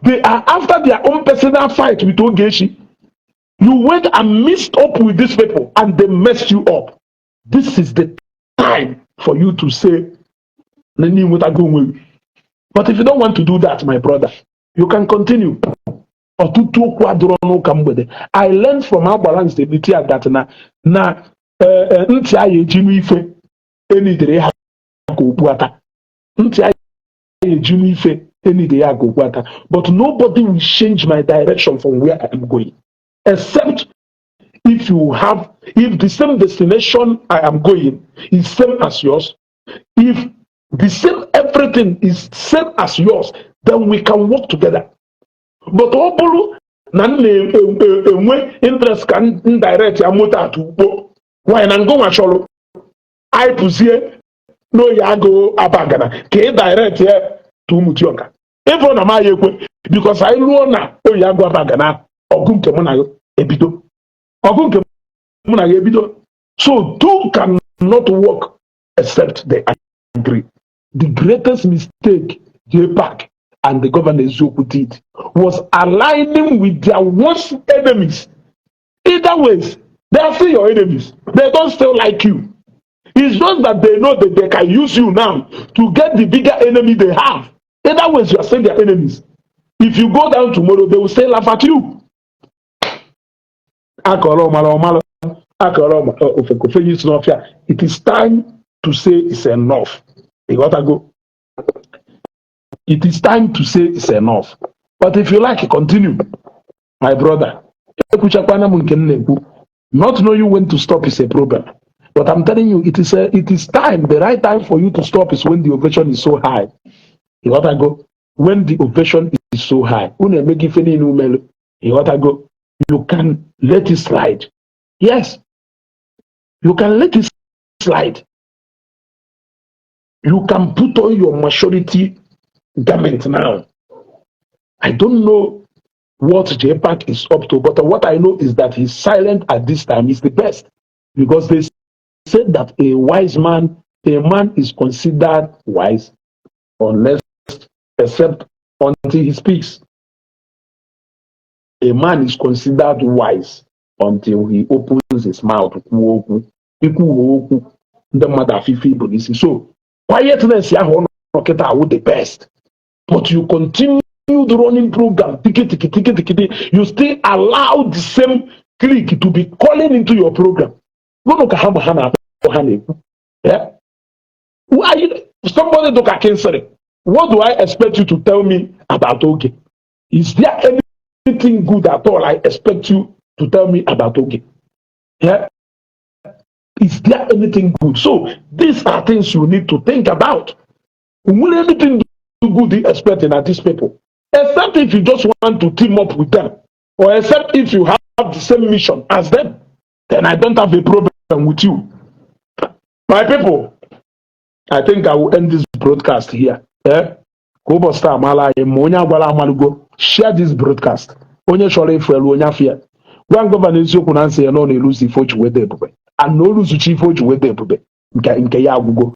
They are after their own personal fight with Ogechi. You went and mixed up with these people and they messed you up. This is the time for you to say, but if you don't want to do that, my brother, you can continue. I learned from our balance stability at that any day ha go buata nti aye jumi ife any day I go buata, but nobody will change my direction from where I am going, except if the same destination I am going is same as yours, if the same everything is same as yours, then we can work together. But obulu na interest can indirect ya motor to go why na go macholo I pusie no ya go abagana ke direct here to Mutioka. Even na my ekwe because I know na o ya go abagana ogun ke mo na yo ebido ogun ke So two cannot work except they agree. The greatest mistake JPAC and the governor Ezeugo did was aligning with their worst enemies. Either ways, they are still your enemies. They don't still like you. It's just that they know that they can use you now to get the bigger enemy they have. Either ways, you are still their enemies. If you go down tomorrow, they will still laugh at you. It is time to say it's enough. You gotta go. It is time to say it's enough. But if you like, continue. My brother, not knowing when to stop is a problem. But I'm telling you, it is time. The right time for you to stop is when the ovation is so high. You gotta go. When the ovation is so high, you gotta go. You can let it slide. Yes, you can let it slide. You can put on your maturity garment now. I don't know what JPAC is up to, but what I know is that he's silent at this time is the best. Because they said that a wise man, a man is considered wise unless, except until he speaks. A man is considered wise until he opens his mouth. So quietness is the best. But you continue the running program, you still allow the same clique to be calling into your program. Yeah? Why somebody look at cancer? What do I expect you to tell me about Oge? Is there anything good at all I expect you to tell me about Oge? Yeah? Is there anything good? So these are things you need to think about. Will anything do good you expecting at these people? Except if you just want to team up with them, or except if you have the same mission as them, then I don't have a problem with you. My people, I think I will end this broadcast here. Share this broadcast. Onye chọrọ ifu elu onye afia. Gwa gọvanọ eziokwu na nsị ya na ọ na-eluzi ife oji wede ebube. And na oluzuchi ife oji wede ebube nke ya agwụgo.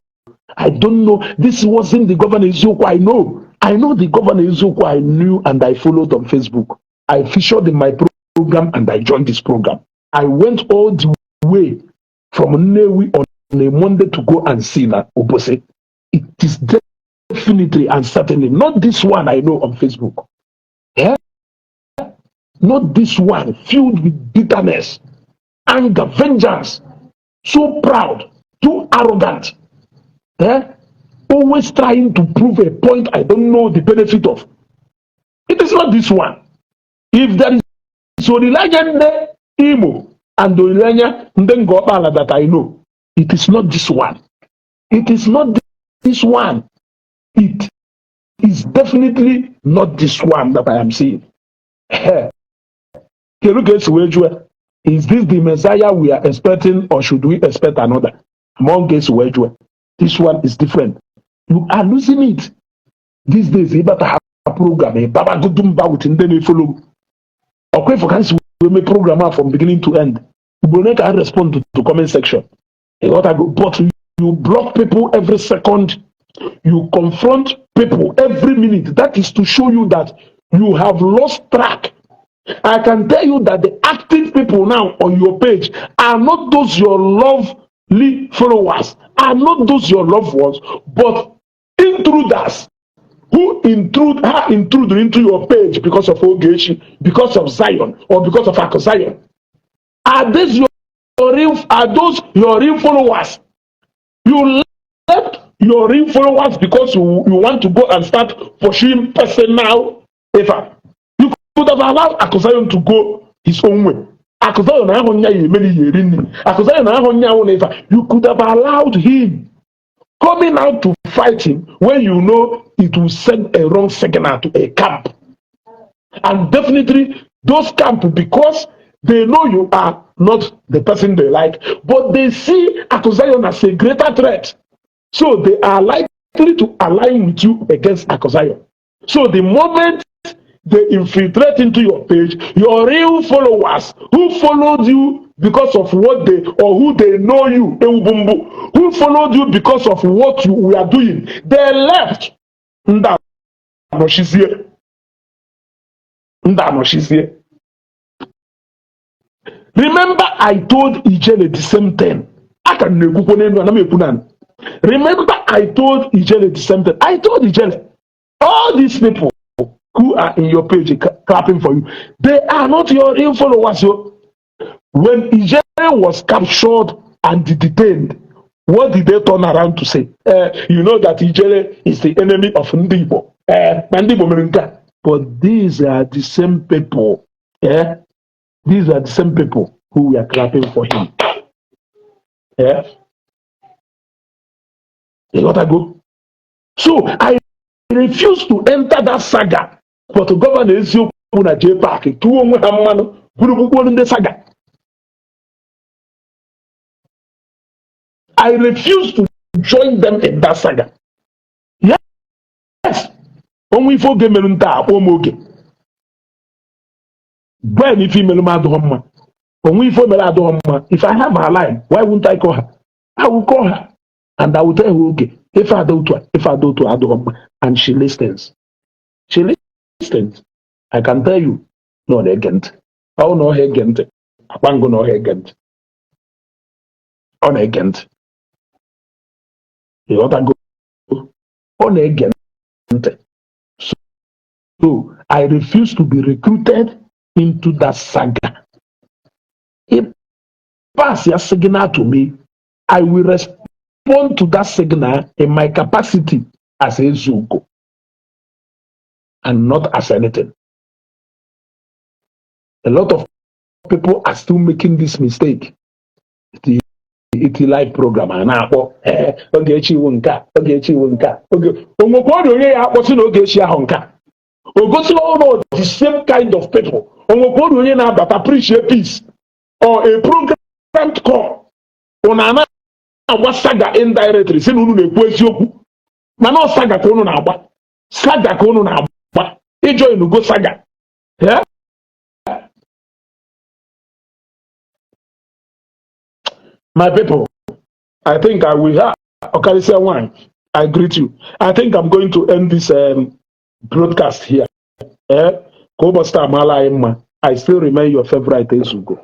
I don't know. This wasn't the governor Ezeugo I know. I know the governor Ezeugo I knew and I followed on Facebook. I featured in my program and I joined this program. I went all the way from Nnewi on a Monday to go and see that Obose. It is definitely and certainly not this one I know on Facebook. Yeah? Not this one filled with bitterness, anger, vengeance, so proud, too arrogant. Always trying to prove a point I don't know the benefit of. It is not this one. If there is Solilanya Imo and Dolilanya Ndengopala that I know, it is not this one. It is not this one. It is definitely not this one that I am seeing. Is this the Messiah we are expecting, or should we expect another? This one is different. You are losing it. These days, you better have a program. Baba Gudumba with Indene follow. Okay, for cancer, we make program from beginning to end. You can respond to the comment section. But you block people every second. You confront people every minute. That is to show you that you have lost track. I can tell you that the active people now on your page are not those your lovely followers, are not those your loved ones, but intruders who intrude into your page because of Ogechi, because of Zion, or because of Zion. Are those your real followers? You left your real followers because you want to go and start pursuing personal effort. You could have allowed Zion to go his own way. You could have allowed him coming out to fight him when you know it will send a wrong signal to a camp. And definitely those camps, because they know you are not the person they like, but they see Zion as a greater threat. So they are likely to align with you against Zion. So the moment they infiltrate into your page, your real followers who followed you because of what they or who they know you, who followed you because of what we are doing. They left. Nda anọchizie. Remember, I told Ijele the same thing. Remember, I told Ijele the same thing. I told Ijele, all these people who are in your page clapping for you, they are not your real followers. When Ijele was captured and detained, what did they turn around to say? You know that Ijele is the enemy of Igbo. But these are the same people. These are the same people who were clapping for him. You got to go. So I refuse to enter that saga. But to governor Ezeugo na J Park, two onwe ha mmanụ, buru ndị saga. I refuse to join them in that saga. Yes. Onwe ife oge mere nta akpọ m oge. Gwen ife imelu m adịghị mma. Onwe ife o mere adịghị mma. If I have her line, why won't I call her? I will call her. And I will tell her, okay, if I do to adịghị mma, and she listens. She listens. I can tell you, no, they can't. Oh, no, he can't. I can't go, no, he can't. Oh, they can't. You got to go. Oh, they can't. So I refuse to be recruited into that saga. If pass your signal to me, I will respond to that signal in my capacity as a Ezeugo and not as anything. A lot of people are still making this mistake. It's a live program and Ogechi wonka, Ogechi wonka. Onwekwari onye ya akpọsị na Ogechi ahụ nka. Ogosi all the same kind of people. Onwekwari onye na-abata preach a peace or a program call. Una agba saga indirectly si na unu na-ekwu eziokwu. Mana ọ saga ka unu na-agba. Saga ka unu na-agba. Ijoin go saga. Yeah? My people, I think I will have Okarisia one. I greet you. I think I'm going to end this broadcast here. I still remain your favorite Ezeugo.